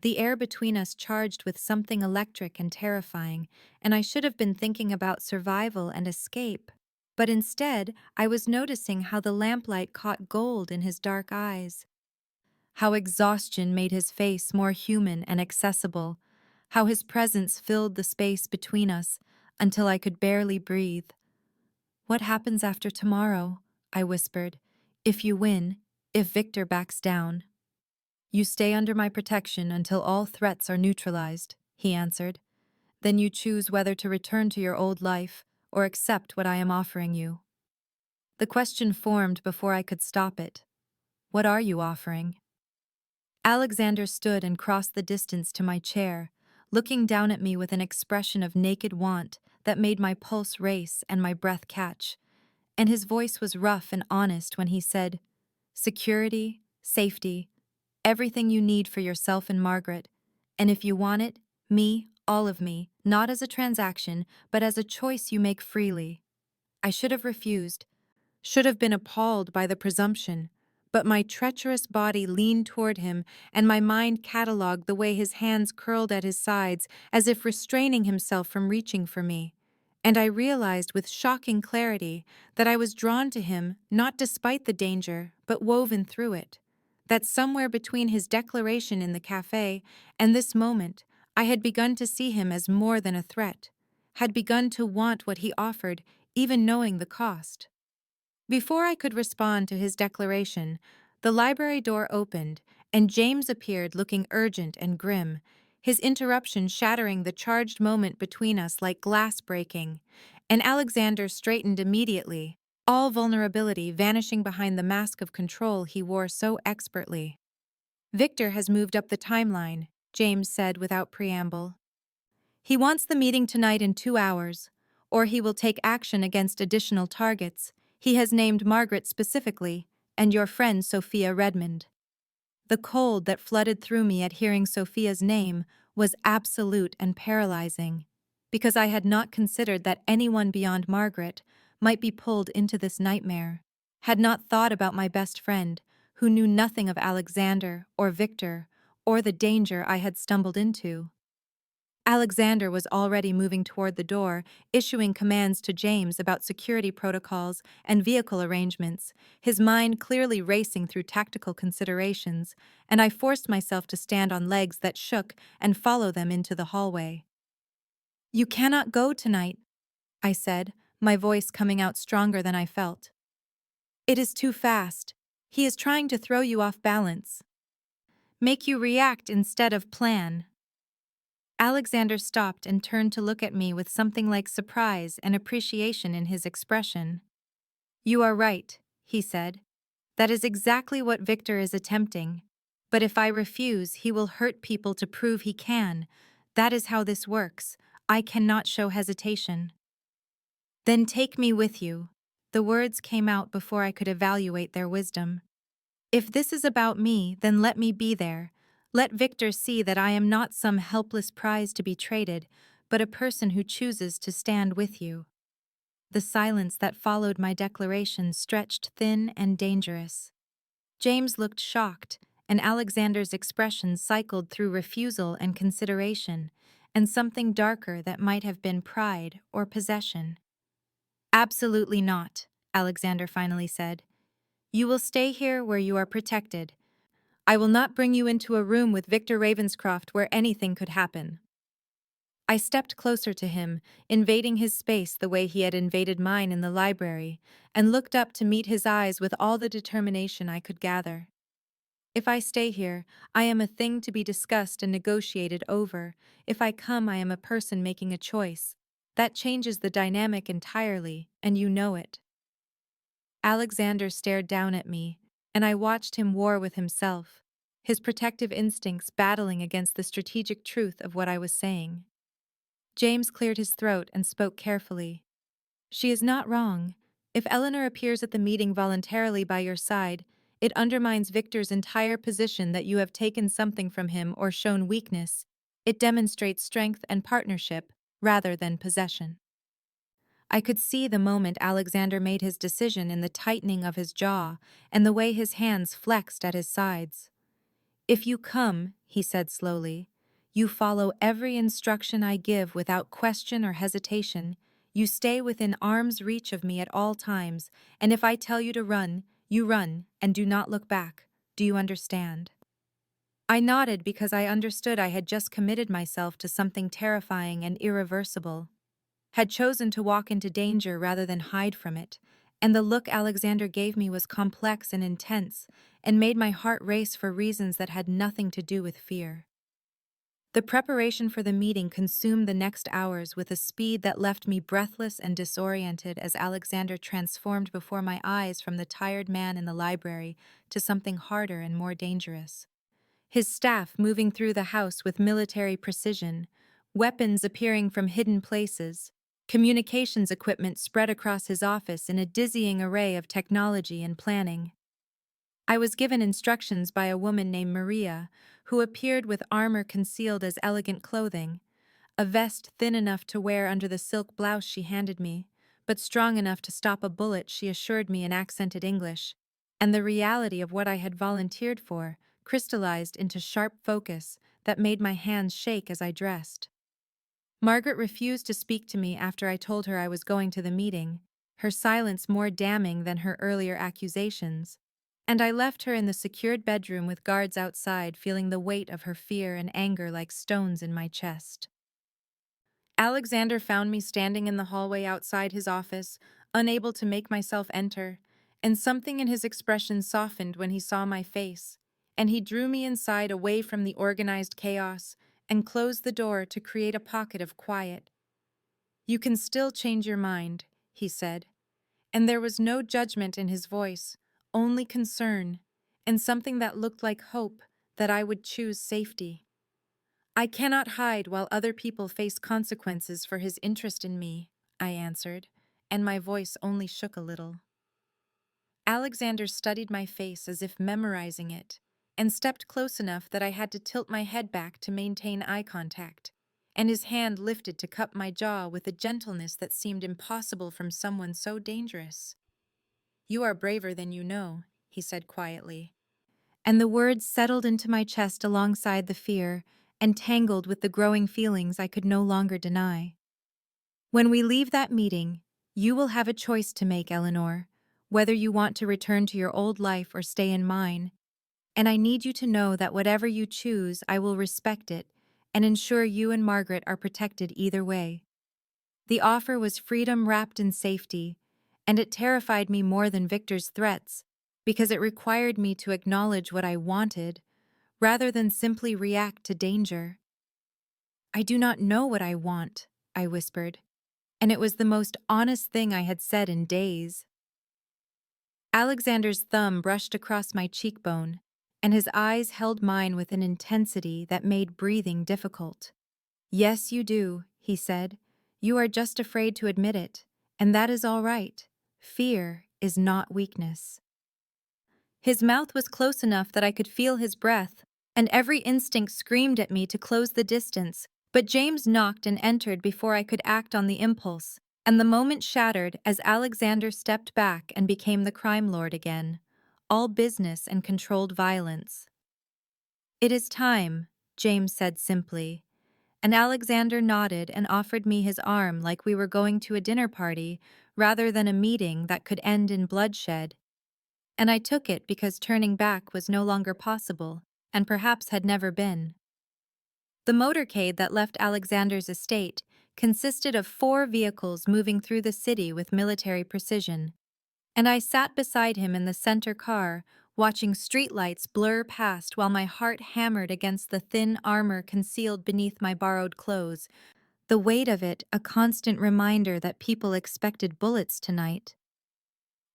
The air between us charged with something electric and terrifying, and I should have been thinking about survival and escape. But instead, I was noticing how the lamplight caught gold in his dark eyes, how exhaustion made his face more human and accessible, how his presence filled the space between us until I could barely breathe. "What happens after tomorrow?" I whispered. "If you win, if Victor backs down." "You stay under my protection until all threats are neutralized," he answered. "Then you choose whether to return to your old life or accept what I am offering you." The question formed before I could stop it. "What are you offering?" Alexander stood and crossed the distance to my chair, looking down at me with an expression of naked want that made my pulse race and my breath catch. And his voice was rough and honest when he said, "Security, safety, everything you need for yourself and Margaret. And if you want it, me, all of me, not as a transaction, but as a choice you make freely." I should have refused, should have been appalled by the presumption, but my treacherous body leaned toward him, and my mind catalogued the way his hands curled at his sides as if restraining himself from reaching for me. And I realized with shocking clarity that I was drawn to him not despite the danger, but woven through it. That somewhere between his declaration in the café and this moment, I had begun to see him as more than a threat, had begun to want what he offered, even knowing the cost. Before I could respond to his declaration, the library door opened, and James appeared looking urgent and grim, his interruption shattering the charged moment between us like glass breaking, and Alexander straightened immediately, all vulnerability vanishing behind the mask of control he wore so expertly. "Victor has moved up the timeline," James said without preamble. "He wants the meeting tonight in 2 hours, or he will take action against additional targets. He has named Margaret specifically, and your friend Sophia Redmond." The cold that flooded through me at hearing Sophia's name was absolute and paralyzing, because I had not considered that anyone beyond Margaret might be pulled into this nightmare, had not thought about my best friend, who knew nothing of Alexander or Victor or the danger I had stumbled into. Alexander was already moving toward the door, issuing commands to James about security protocols and vehicle arrangements, his mind clearly racing through tactical considerations, and I forced myself to stand on legs that shook and follow them into the hallway. "You cannot go tonight," I said, my voice coming out stronger than I felt. "It is too fast. He is trying to throw you off balance. Make you react instead of plan." Alexander stopped and turned to look at me with something like surprise and appreciation in his expression. "You are right," he said. "That is exactly what Victor is attempting. But if I refuse, he will hurt people to prove he can. That is how this works. I cannot show hesitation." "Then take me with you." The words came out before I could evaluate their wisdom. "If this is about me, then let me be there. Let Victor see that I am not some helpless prize to be traded, but a person who chooses to stand with you." The silence that followed my declaration stretched thin and dangerous. James looked shocked, and Alexander's expression cycled through refusal and consideration, and something darker that might have been pride or possession. "Absolutely not," Alexander finally said. "You will stay here where you are protected. I will not bring you into a room with Victor Ravenscroft where anything could happen." I stepped closer to him, invading his space the way he had invaded mine in the library, and looked up to meet his eyes with all the determination I could gather. "If I stay here, I am a thing to be discussed and negotiated over. If I come, I am a person making a choice. That changes the dynamic entirely, and you know it." Alexander stared down at me, and I watched him war with himself, his protective instincts battling against the strategic truth of what I was saying. James cleared his throat and spoke carefully. "She is not wrong. If Eleanor appears at the meeting voluntarily by your side, it undermines Victor's entire position that you have taken something from him or shown weakness. It demonstrates strength and partnership, rather than possession." I could see the moment Alexander made his decision in the tightening of his jaw and the way his hands flexed at his sides. "If you come," he said slowly, "you follow every instruction I give without question or hesitation. You stay within arm's reach of me at all times, and if I tell you to run, you run and do not look back. Do you understand?" I nodded because I understood I had just committed myself to something terrifying and irreversible, had chosen to walk into danger rather than hide from it, and the look Alexander gave me was complex and intense, and made my heart race for reasons that had nothing to do with fear. The preparation for the meeting consumed the next hours with a speed that left me breathless and disoriented as Alexander transformed before my eyes from the tired man in the library to something harder and more dangerous. His staff moving through the house with military precision, weapons appearing from hidden places, communications equipment spread across his office in a dizzying array of technology and planning. I was given instructions by a woman named Maria, who appeared with armor concealed as elegant clothing, a vest thin enough to wear under the silk blouse she handed me, but strong enough to stop a bullet, she assured me in accented English, and the reality of what I had volunteered for crystallized into sharp focus that made my hands shake as I dressed. Margaret refused to speak to me after I told her I was going to the meeting, her silence more damning than her earlier accusations, and I left her in the secured bedroom with guards outside, feeling the weight of her fear and anger like stones in my chest. Alexander found me standing in the hallway outside his office, unable to make myself enter, and something in his expression softened when he saw my face, and he drew me inside away from the organized chaos and closed the door to create a pocket of quiet. "You can still change your mind," he said, and there was no judgment in his voice, only concern, and something that looked like hope that I would choose safety. "I cannot hide while other people face consequences for his interest in me," I answered, and my voice only shook a little. Alexander studied my face as if memorizing it, and stepped close enough that I had to tilt my head back to maintain eye contact, and his hand lifted to cup my jaw with a gentleness that seemed impossible from someone so dangerous. "You are braver than you know," he said quietly, and the words settled into my chest alongside the fear and tangled with the growing feelings I could no longer deny. "When we leave that meeting, you will have a choice to make, Eleanor, whether you want to return to your old life or stay in mine, and I need you to know that whatever you choose, I will respect it and ensure you and Margaret are protected either way." The offer was freedom wrapped in safety, and it terrified me more than Victor's threats because it required me to acknowledge what I wanted rather than simply react to danger. "I do not know what I want," I whispered, and it was the most honest thing I had said in days. Alexander's thumb brushed across my cheekbone, and his eyes held mine with an intensity that made breathing difficult. "Yes, you do," he said. "You are just afraid to admit it, and that is all right. Fear is not weakness." His mouth was close enough that I could feel his breath, and every instinct screamed at me to close the distance, but James knocked and entered before I could act on the impulse, and the moment shattered as Alexander stepped back and became the crime lord again, all business and controlled violence. "It is time," James said simply, and Alexander nodded and offered me his arm like we were going to a dinner party rather than a meeting that could end in bloodshed. And I took it because turning back was no longer possible, and perhaps had never been. The motorcade that left Alexander's estate consisted of 4 vehicles moving through the city with military precision, and I sat beside him in the center car, watching streetlights blur past while my heart hammered against the thin armor concealed beneath my borrowed clothes, the weight of it a constant reminder that people expected bullets tonight.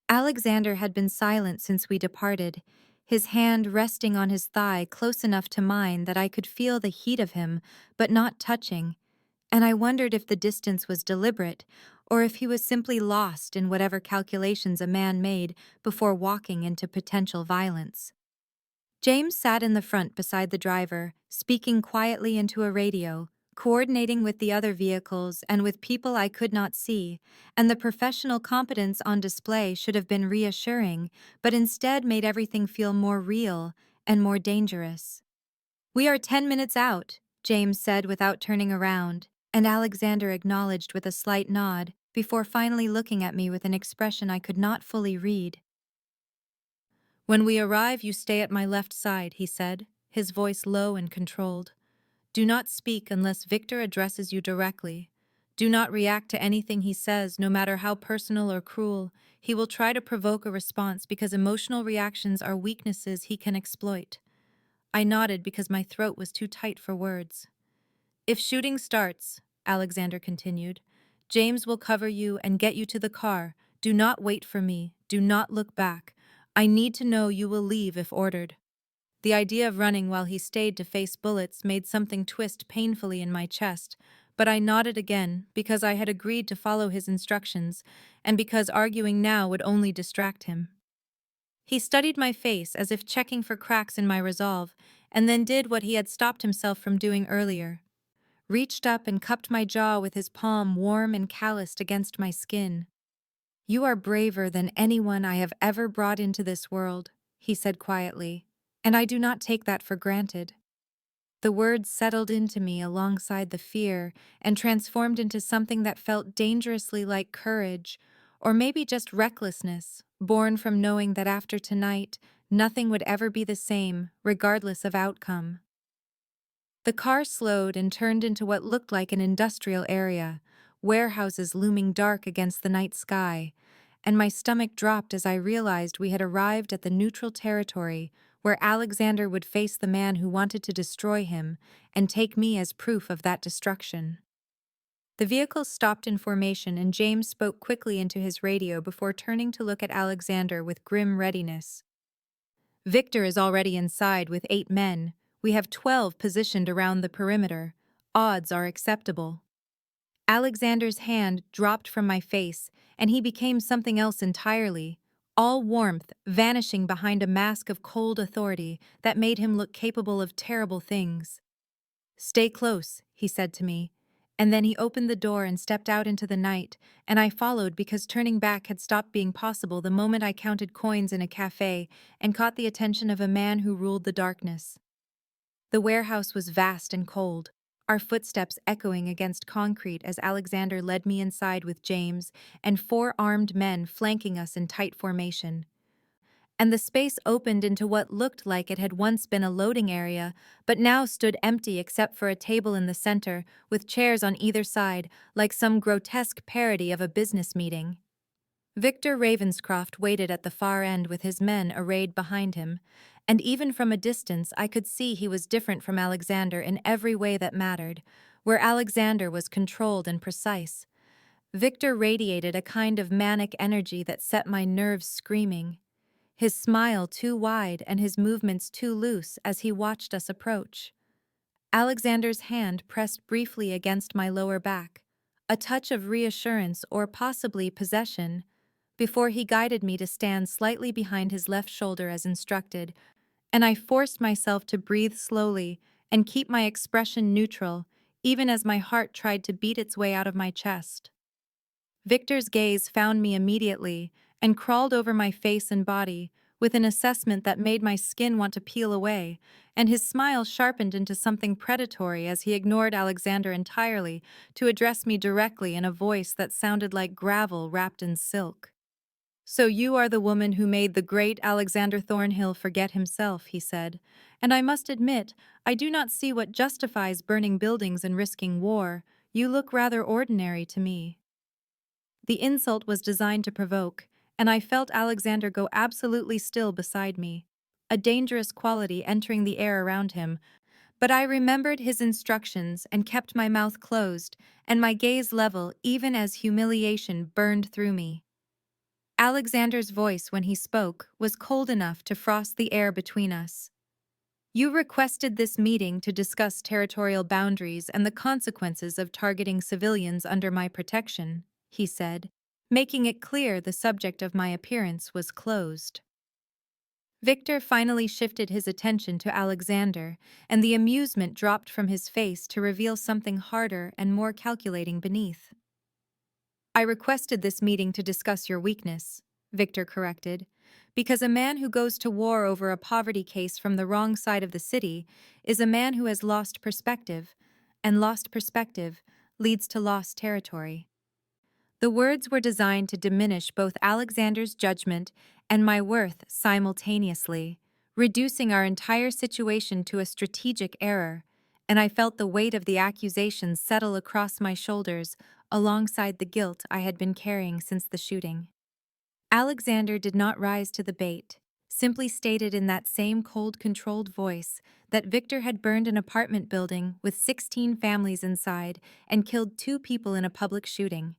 Alexander had been silent since we departed, his hand resting on his thigh close enough to mine that I could feel the heat of him, but not touching, and I wondered if the distance was deliberate, or if he was simply lost in whatever calculations a man made before walking into potential violence. James sat in the front beside the driver, speaking quietly into a radio, coordinating with the other vehicles and with people I could not see, and the professional competence on display should have been reassuring, but instead made everything feel more real and more dangerous. "We are 10 minutes out," James said without turning around, and Alexander acknowledged with a slight nod before finally looking at me with an expression I could not fully read. "When we arrive, you stay at my left side," he said, his voice low and controlled. "Do not speak unless Victor addresses you directly. Do not react to anything he says, no matter how personal or cruel. He will try to provoke a response because emotional reactions are weaknesses he can exploit." I nodded because my throat was too tight for words. "If shooting starts," Alexander continued, "James will cover you and get you to the car. Do not wait for me. Do not look back. I need to know you will leave if ordered." The idea of running while he stayed to face bullets made something twist painfully in my chest, but I nodded again because I had agreed to follow his instructions and because arguing now would only distract him. He studied my face as if checking for cracks in my resolve, and then did what he had stopped himself from doing earlier. Reached up and cupped my jaw with his palm warm and calloused against my skin. "You are braver than anyone I have ever brought into this world," he said quietly, "and I do not take that for granted." The words settled into me alongside the fear and transformed into something that felt dangerously like courage, or maybe just recklessness, born from knowing that after tonight, nothing would ever be the same, regardless of outcome. The car slowed and turned into what looked like an industrial area, warehouses looming dark against the night sky, and my stomach dropped as I realized we had arrived at the neutral territory where Alexander would face the man who wanted to destroy him and take me as proof of that destruction. The vehicle stopped in formation and James spoke quickly into his radio before turning to look at Alexander with grim readiness. "Victor is already inside with 8 men. We have 12 positioned around the perimeter. Odds are acceptable." Alexander's hand dropped from my face, and he became something else entirely, all warmth vanishing behind a mask of cold authority that made him look capable of terrible things. "Stay close," he said to me, and then he opened the door and stepped out into the night, and I followed because turning back had stopped being possible the moment I counted coins in a café and caught the attention of a man who ruled the darkness. The warehouse was vast and cold, our footsteps echoing against concrete as Alexander led me inside with James and 4 armed men flanking us in tight formation. And the space opened into what looked like it had once been a loading area, but now stood empty except for a table in the center, with chairs on either side, like some grotesque parody of a business meeting. Victor Ravenscroft waited at the far end with his men arrayed behind him, and even from a distance I could see he was different from Alexander in every way that mattered, where Alexander was controlled and precise. Victor radiated a kind of manic energy that set my nerves screaming, his smile too wide and his movements too loose as he watched us approach. Alexander's hand pressed briefly against my lower back, a touch of reassurance or possibly possession, before he guided me to stand slightly behind his left shoulder as instructed, and I forced myself to breathe slowly and keep my expression neutral, even as my heart tried to beat its way out of my chest. Victor's gaze found me immediately and crawled over my face and body with an assessment that made my skin want to peel away, and his smile sharpened into something predatory as he ignored Alexander entirely to address me directly in a voice that sounded like gravel wrapped in silk. "So you are the woman who made the great Alexander Thornhill forget himself," he said, "and I must admit, I do not see what justifies burning buildings and risking war. You look rather ordinary to me." The insult was designed to provoke, and I felt Alexander go absolutely still beside me, a dangerous quality entering the air around him, but I remembered his instructions and kept my mouth closed and my gaze level even as humiliation burned through me. Alexander's voice when he spoke was cold enough to frost the air between us. "You requested this meeting to discuss territorial boundaries and the consequences of targeting civilians under my protection," he said, making it clear the subject of my appearance was closed. Victor finally shifted his attention to Alexander, and the amusement dropped from his face to reveal something harder and more calculating beneath. "I requested this meeting to discuss your weakness," Victor corrected, "because a man who goes to war over a poverty case from the wrong side of the city is a man who has lost perspective, and lost perspective leads to lost territory." The words were designed to diminish both Alexander's judgment and my worth simultaneously, reducing our entire situation to a strategic error, and I felt the weight of the accusations settle across my shoulders alongside the guilt I had been carrying since the shooting. Alexander did not rise to the bait, simply stated in that same cold, controlled voice that Victor had burned an apartment building with 16 families inside and killed 2 people in a public shooting,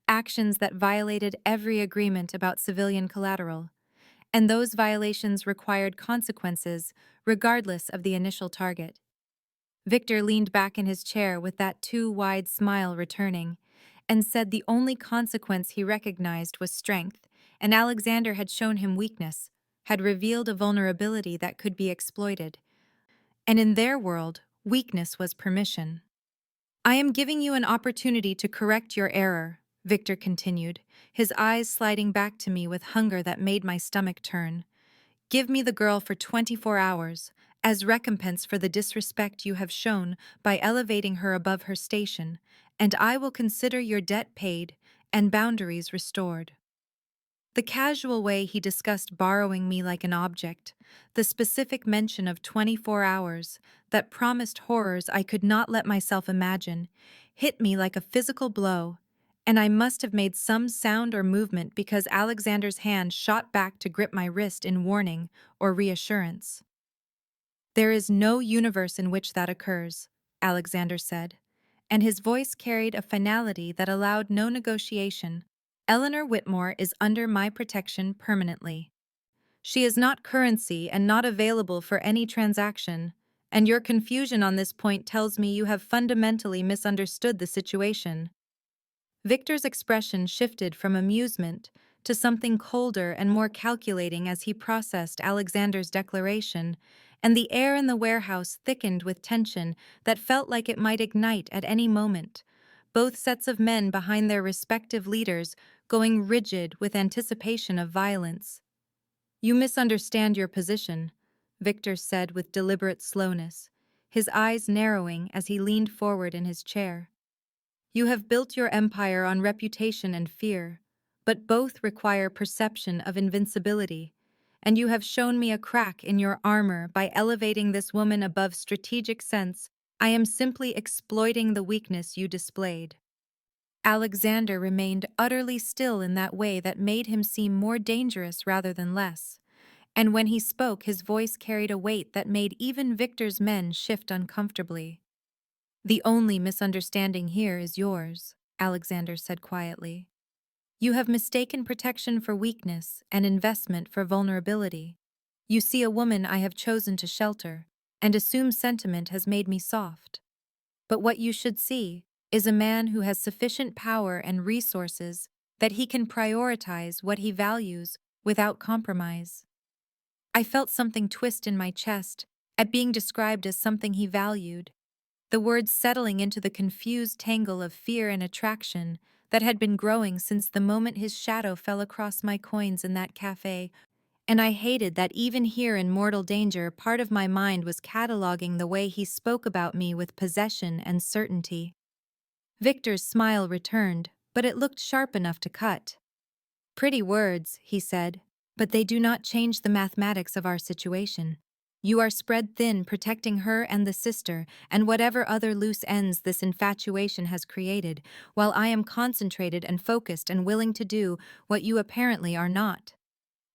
actions that violated every agreement about civilian collateral, and those violations required consequences regardless of the initial target. Victor leaned back in his chair with that too wide smile returning, and said the only consequence he recognized was strength, and Alexander had shown him weakness, had revealed a vulnerability that could be exploited. And in their world, weakness was permission. "I am giving you an opportunity to correct your error," Victor continued, his eyes sliding back to me with hunger that made my stomach turn. Give me the girl for 24 hours, as recompense for the disrespect you have shown by elevating her above her station, and I will consider your debt paid and boundaries restored. The casual way he discussed borrowing me like an object, the specific mention of 24 hours that promised horrors I could not let myself imagine, hit me like a physical blow, and I must have made some sound or movement because Alexander's hand shot back to grip my wrist in warning or reassurance. There is no universe in which that occurs, Alexander said, and his voice carried a finality that allowed no negotiation. Eleanor Whitmore is under my protection permanently. She is not currency and not available for any transaction, and your confusion on this point tells me you have fundamentally misunderstood the situation. Victor's expression shifted from amusement to something colder and more calculating as he processed Alexander's declaration, and the air in the warehouse thickened with tension that felt like it might ignite at any moment, both sets of men behind their respective leaders going rigid with anticipation of violence. You misunderstand your position, Victor said with deliberate slowness, his eyes narrowing as he leaned forward in his chair. You have built your empire on reputation and fear, but both require perception of invincibility, and you have shown me a crack in your armor by elevating this woman above strategic sense. I am simply exploiting the weakness you displayed. Alexander remained utterly still in that way that made him seem more dangerous rather than less, and when he spoke his voice carried a weight that made even Victor's men shift uncomfortably. The only misunderstanding here is yours, Alexander said quietly. You have mistaken protection for weakness and investment for vulnerability. You see a woman I have chosen to shelter, and assume sentiment has made me soft. But what you should see is a man who has sufficient power and resources that he can prioritize what he values without compromise. I felt something twist in my chest at being described as something he valued, the words settling into the confused tangle of fear and attraction that had been growing since the moment his shadow fell across my coins in that café, and I hated that even here in mortal danger part of my mind was cataloging the way he spoke about me with possession and certainty. Victor's smile returned, but it looked sharp enough to cut. Pretty words, he said, but they do not change the mathematics of our situation. You are spread thin protecting her and the sister and whatever other loose ends this infatuation has created, while I am concentrated and focused and willing to do what you apparently are not.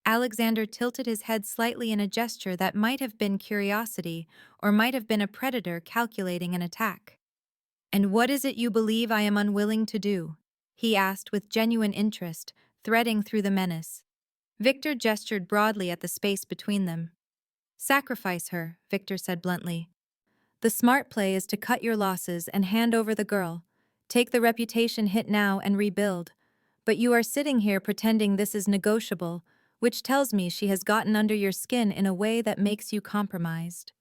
Alexander tilted his head slightly in a gesture that might have been curiosity or might have been a predator calculating an attack. And what is it you believe I am unwilling to do? He asked with genuine interest, threading through the menace. Victor gestured broadly at the space between them. Sacrifice her, Victor said bluntly. The smart play is to cut your losses and hand over the girl. Take the reputation hit now and rebuild. But you are sitting here pretending this is negotiable, which tells me she has gotten under your skin in a way that makes you compromised.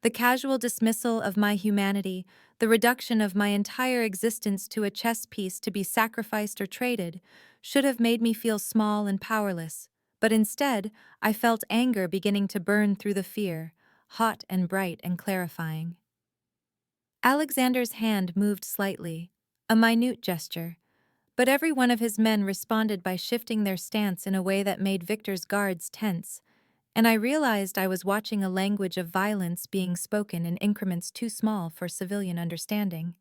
The casual dismissal of my humanity, the reduction of my entire existence to a chess piece to be sacrificed or traded, should have made me feel small and powerless, but instead I felt anger beginning to burn through the fear, hot and bright and clarifying. Alexander's hand moved slightly, a minute gesture, but every one of his men responded by shifting their stance in a way that made Victor's guards tense, and I realized I was watching a language of violence being spoken in increments too small for civilian understanding.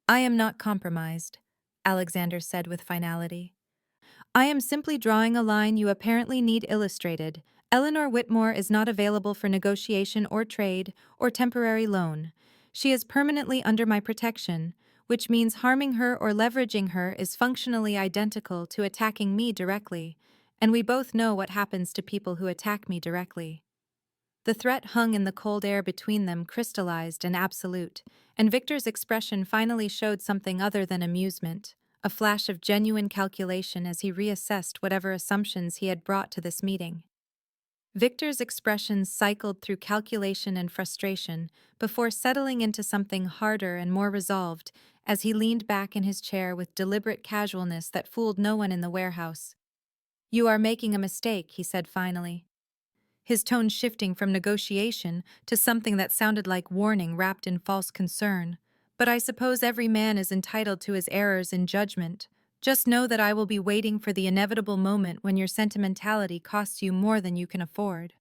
I am not compromised, Alexander said with finality. I am simply drawing a line you apparently need illustrated. Eleanor Whitmore is not available for negotiation or trade or temporary loan. She is permanently under my protection, which means harming her or leveraging her is functionally identical to attacking me directly, and we both know what happens to people who attack me directly. The threat hung in the cold air between them, crystallized and absolute, and Victor's expression finally showed something other than amusement, a flash of genuine calculation as he reassessed whatever assumptions he had brought to this meeting. Victor's expressions cycled through calculation and frustration before settling into something harder and more resolved as he leaned back in his chair with deliberate casualness that fooled no one in the warehouse. "You are making a mistake," he said finally, his tone shifting from negotiation to something that sounded like warning wrapped in false concern. "But I suppose every man is entitled to his errors in judgment. Just know that I will be waiting for the inevitable moment when your sentimentality costs you more than you can afford."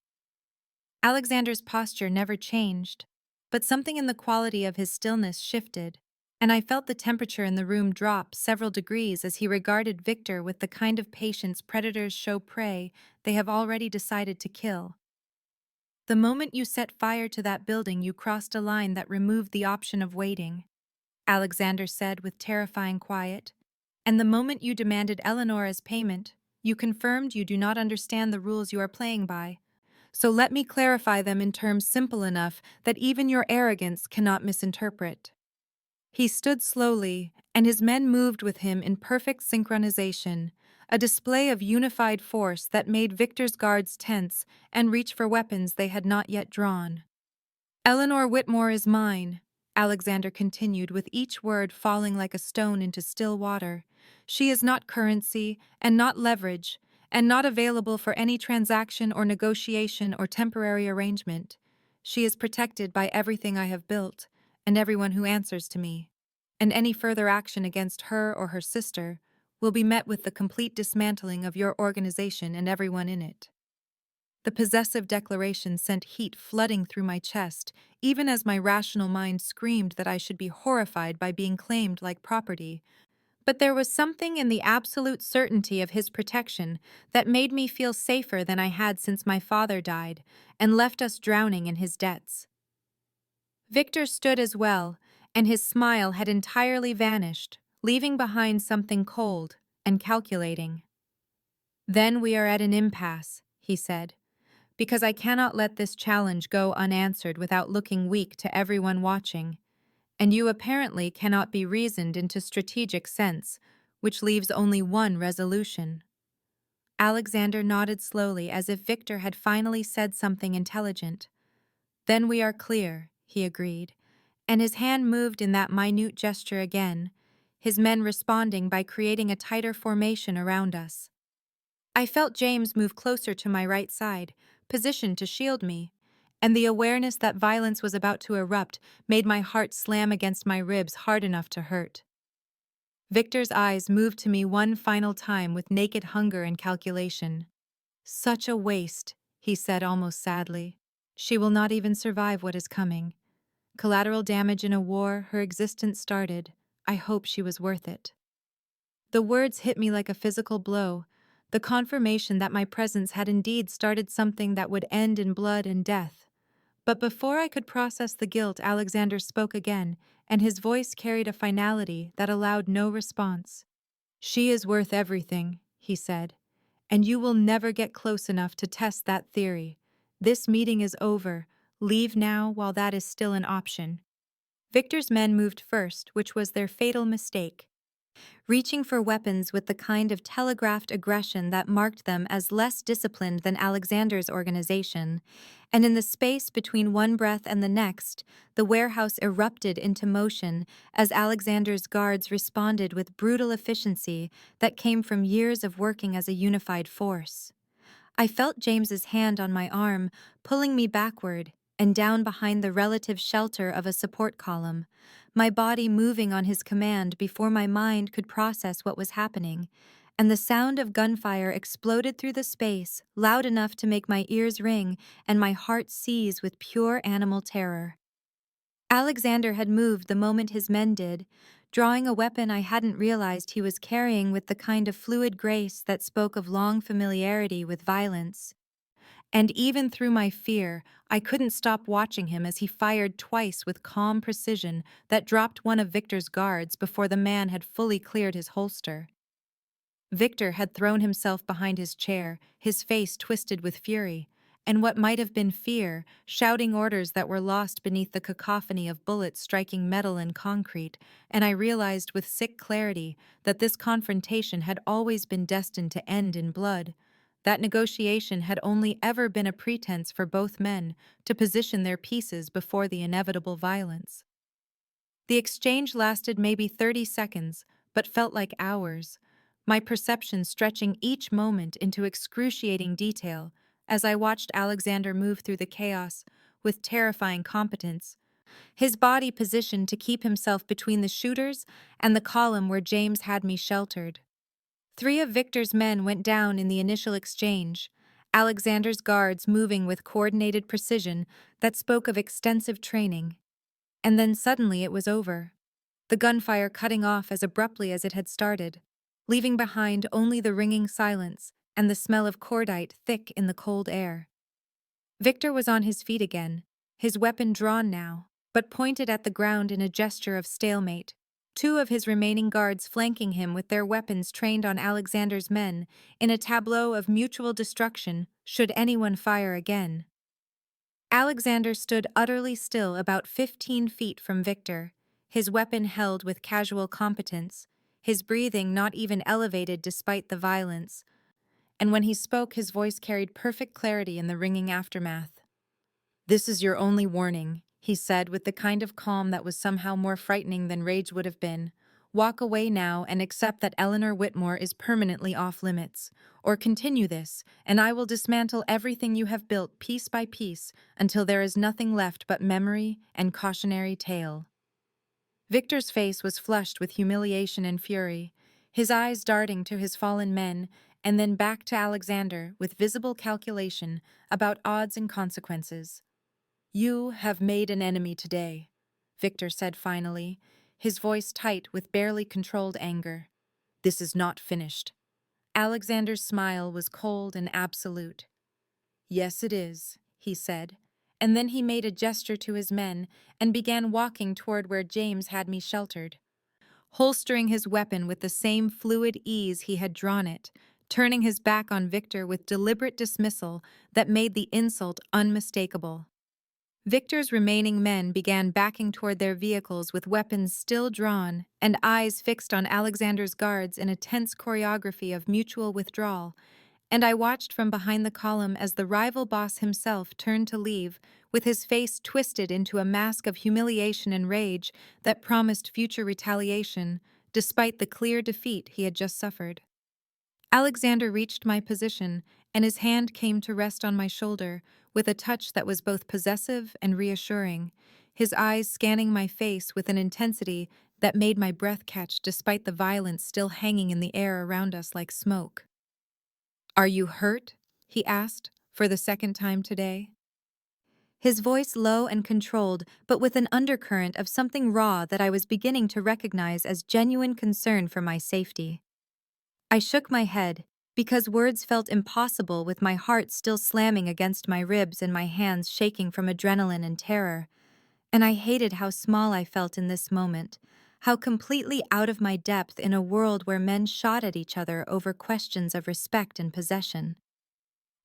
Alexander's posture never changed, but something in the quality of his stillness shifted, and I felt the temperature in the room drop several degrees as he regarded Victor with the kind of patience predators show prey they have already decided to kill. "The moment you set fire to that building, you crossed a line that removed the option of waiting," Alexander said with terrifying quiet. "And the moment you demanded Eleanor as payment, you confirmed you do not understand the rules you are playing by. So let me clarify them in terms simple enough that even your arrogance cannot misinterpret." He stood slowly, and his men moved with him in perfect synchronization, a display of unified force that made Victor's guards tense and reach for weapons they had not yet drawn. "Eleanor Whitmore is mine," Alexander continued, with each word falling like a stone into still water. "She is not currency, and not leverage, and not available for any transaction or negotiation or temporary arrangement. She is protected by everything I have built, and everyone who answers to me. And any further action against her or her sister will be met with the complete dismantling of your organization and everyone in it." The possessive declaration sent heat flooding through my chest, even as my rational mind screamed that I should be horrified by being claimed like property. But there was something in the absolute certainty of his protection that made me feel safer than I had since my father died and left us drowning in his debts. Victor stood as well, and his smile had entirely vanished, leaving behind something cold and calculating. "Then we are at an impasse," he said, "because I cannot let this challenge go unanswered without looking weak to everyone watching, and you apparently cannot be reasoned into strategic sense, which leaves only one resolution." Alexander nodded slowly as if Victor had finally said something intelligent. "Then we are clear," he agreed, and his hand moved in that minute gesture again, his men responding by creating a tighter formation around us. I felt James move closer to my right side, positioned to shield me, and the awareness that violence was about to erupt made my heart slam against my ribs hard enough to hurt. Victor's eyes moved to me one final time with naked hunger and calculation. "Such a waste," he said almost sadly. "She will not even survive what is coming. Collateral damage in a war her existence started. I hope she was worth it." The words hit me like a physical blow, the confirmation that my presence had indeed started something that would end in blood and death. But before I could process the guilt, Alexander spoke again, and his voice carried a finality that allowed no response. "She is worth everything," he said, "and you will never get close enough to test that theory. This meeting is over. Leave now while that is still an option." Victor's men moved first, which was their fatal mistake, reaching for weapons with the kind of telegraphed aggression that marked them as less disciplined than Alexander's organization, and in the space between one breath and the next, the warehouse erupted into motion as Alexander's guards responded with brutal efficiency that came from years of working as a unified force. I felt James's hand on my arm, pulling me backward and down behind the relative shelter of a support column, my body moving on his command before my mind could process what was happening, and the sound of gunfire exploded through the space, loud enough to make my ears ring and my heart seize with pure animal terror. Alexander had moved the moment his men did, drawing a weapon I hadn't realized he was carrying with the kind of fluid grace that spoke of long familiarity with violence. And even through my fear, I couldn't stop watching him as he fired twice with calm precision that dropped one of Victor's guards before the man had fully cleared his holster. Victor had thrown himself behind his chair, his face twisted with fury, and what might have been fear, shouting orders that were lost beneath the cacophony of bullets striking metal and concrete, and I realized with sick clarity that this confrontation had always been destined to end in blood. That negotiation had only ever been a pretense for both men to position their pieces before the inevitable violence. The exchange lasted maybe 30 seconds, but felt like hours, my perception stretching each moment into excruciating detail as I watched Alexander move through the chaos with terrifying competence, his body positioned to keep himself between the shooters and the column where James had me sheltered. 3 of Victor's men went down in the initial exchange, Alexander's guards moving with coordinated precision that spoke of extensive training. And then suddenly it was over, the gunfire cutting off as abruptly as it had started, leaving behind only the ringing silence and the smell of cordite thick in the cold air. Victor was on his feet again, his weapon drawn now, but pointed at the ground in a gesture of stalemate, 2 of his remaining guards flanking him with their weapons trained on Alexander's men in a tableau of mutual destruction should anyone fire again. Alexander stood utterly still about 15 feet from Victor, his weapon held with casual competence, his breathing not even elevated despite the violence, and when he spoke his voice carried perfect clarity in the ringing aftermath. "This is your only warning," he said with the kind of calm that was somehow more frightening than rage would have been. "Walk away now and accept that Eleanor Whitmore is permanently off limits. Or continue this, and I will dismantle everything you have built piece by piece until there is nothing left but memory and cautionary tale." Victor's face was flushed with humiliation and fury, his eyes darting to his fallen men and then back to Alexander with visible calculation about odds and consequences. "You have made an enemy today," Victor said finally, his voice tight with barely controlled anger. "This is not finished." Alexander's smile was cold and absolute. "Yes, it is," he said, and then he made a gesture to his men and began walking toward where James had me sheltered, holstering his weapon with the same fluid ease he had drawn it, turning his back on Victor with deliberate dismissal that made the insult unmistakable. Victor's remaining men began backing toward their vehicles with weapons still drawn and eyes fixed on Alexander's guards in a tense choreography of mutual withdrawal, and I watched from behind the column as the rival boss himself turned to leave, with his face twisted into a mask of humiliation and rage that promised future retaliation, despite the clear defeat he had just suffered. Alexander reached my position, and his hand came to rest on my shoulder, with a touch that was both possessive and reassuring, his eyes scanning my face with an intensity that made my breath catch despite the violence still hanging in the air around us like smoke. "Are you hurt?" he asked, for the second time today. His voice low and controlled, but with an undercurrent of something raw that I was beginning to recognize as genuine concern for my safety. I shook my head, because words felt impossible with my heart still slamming against my ribs and my hands shaking from adrenaline and terror. And I hated how small I felt in this moment, how completely out of my depth in a world where men shot at each other over questions of respect and possession.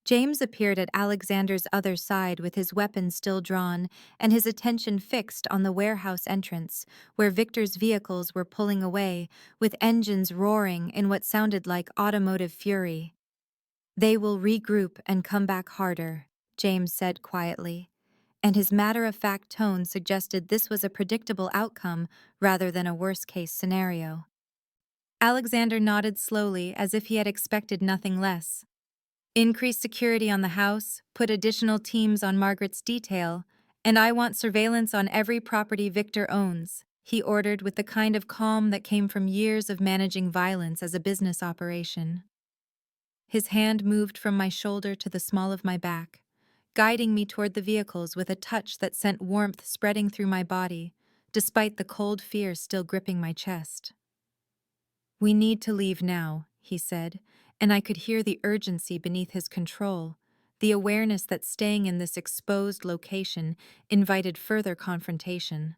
James appeared at Alexander's other side with his weapon still drawn and his attention fixed on the warehouse entrance, where Victor's vehicles were pulling away, with engines roaring in what sounded like automotive fury. "They will regroup and come back harder," James said quietly, and his matter-of-fact tone suggested this was a predictable outcome rather than a worst-case scenario. Alexander nodded slowly as if he had expected nothing less. "Increase security on the house, put additional teams on Margaret's detail, and I want surveillance on every property Victor owns," he ordered with the kind of calm that came from years of managing violence as a business operation. His hand moved from my shoulder to the small of my back, guiding me toward the vehicles with a touch that sent warmth spreading through my body, despite the cold fear still gripping my chest. "We need to leave now," he said, and I could hear the urgency beneath his control, the awareness that staying in this exposed location invited further confrontation.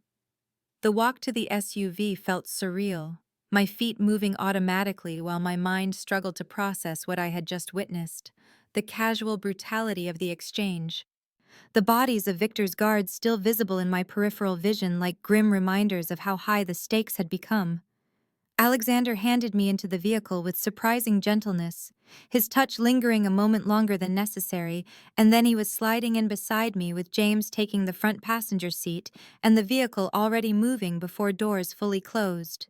The walk to the SUV felt surreal, my feet moving automatically while my mind struggled to process what I had just witnessed, the casual brutality of the exchange. The bodies of Victor's guards still visible in my peripheral vision like grim reminders of how high the stakes had become. Alexander handed me into the vehicle with surprising gentleness, his touch lingering a moment longer than necessary, and then he was sliding in beside me with James taking the front passenger seat and the vehicle already moving before doors fully closed.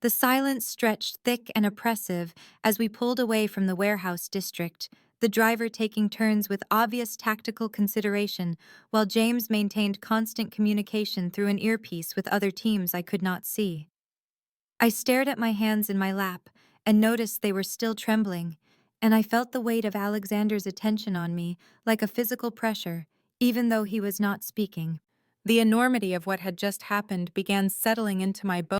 The silence stretched thick and oppressive as we pulled away from the warehouse district, the driver taking turns with obvious tactical consideration, while James maintained constant communication through an earpiece with other teams I could not see. I stared at my hands in my lap and noticed they were still trembling, and I felt the weight of Alexander's attention on me like a physical pressure, even though he was not speaking. The enormity of what had just happened began settling into my bones.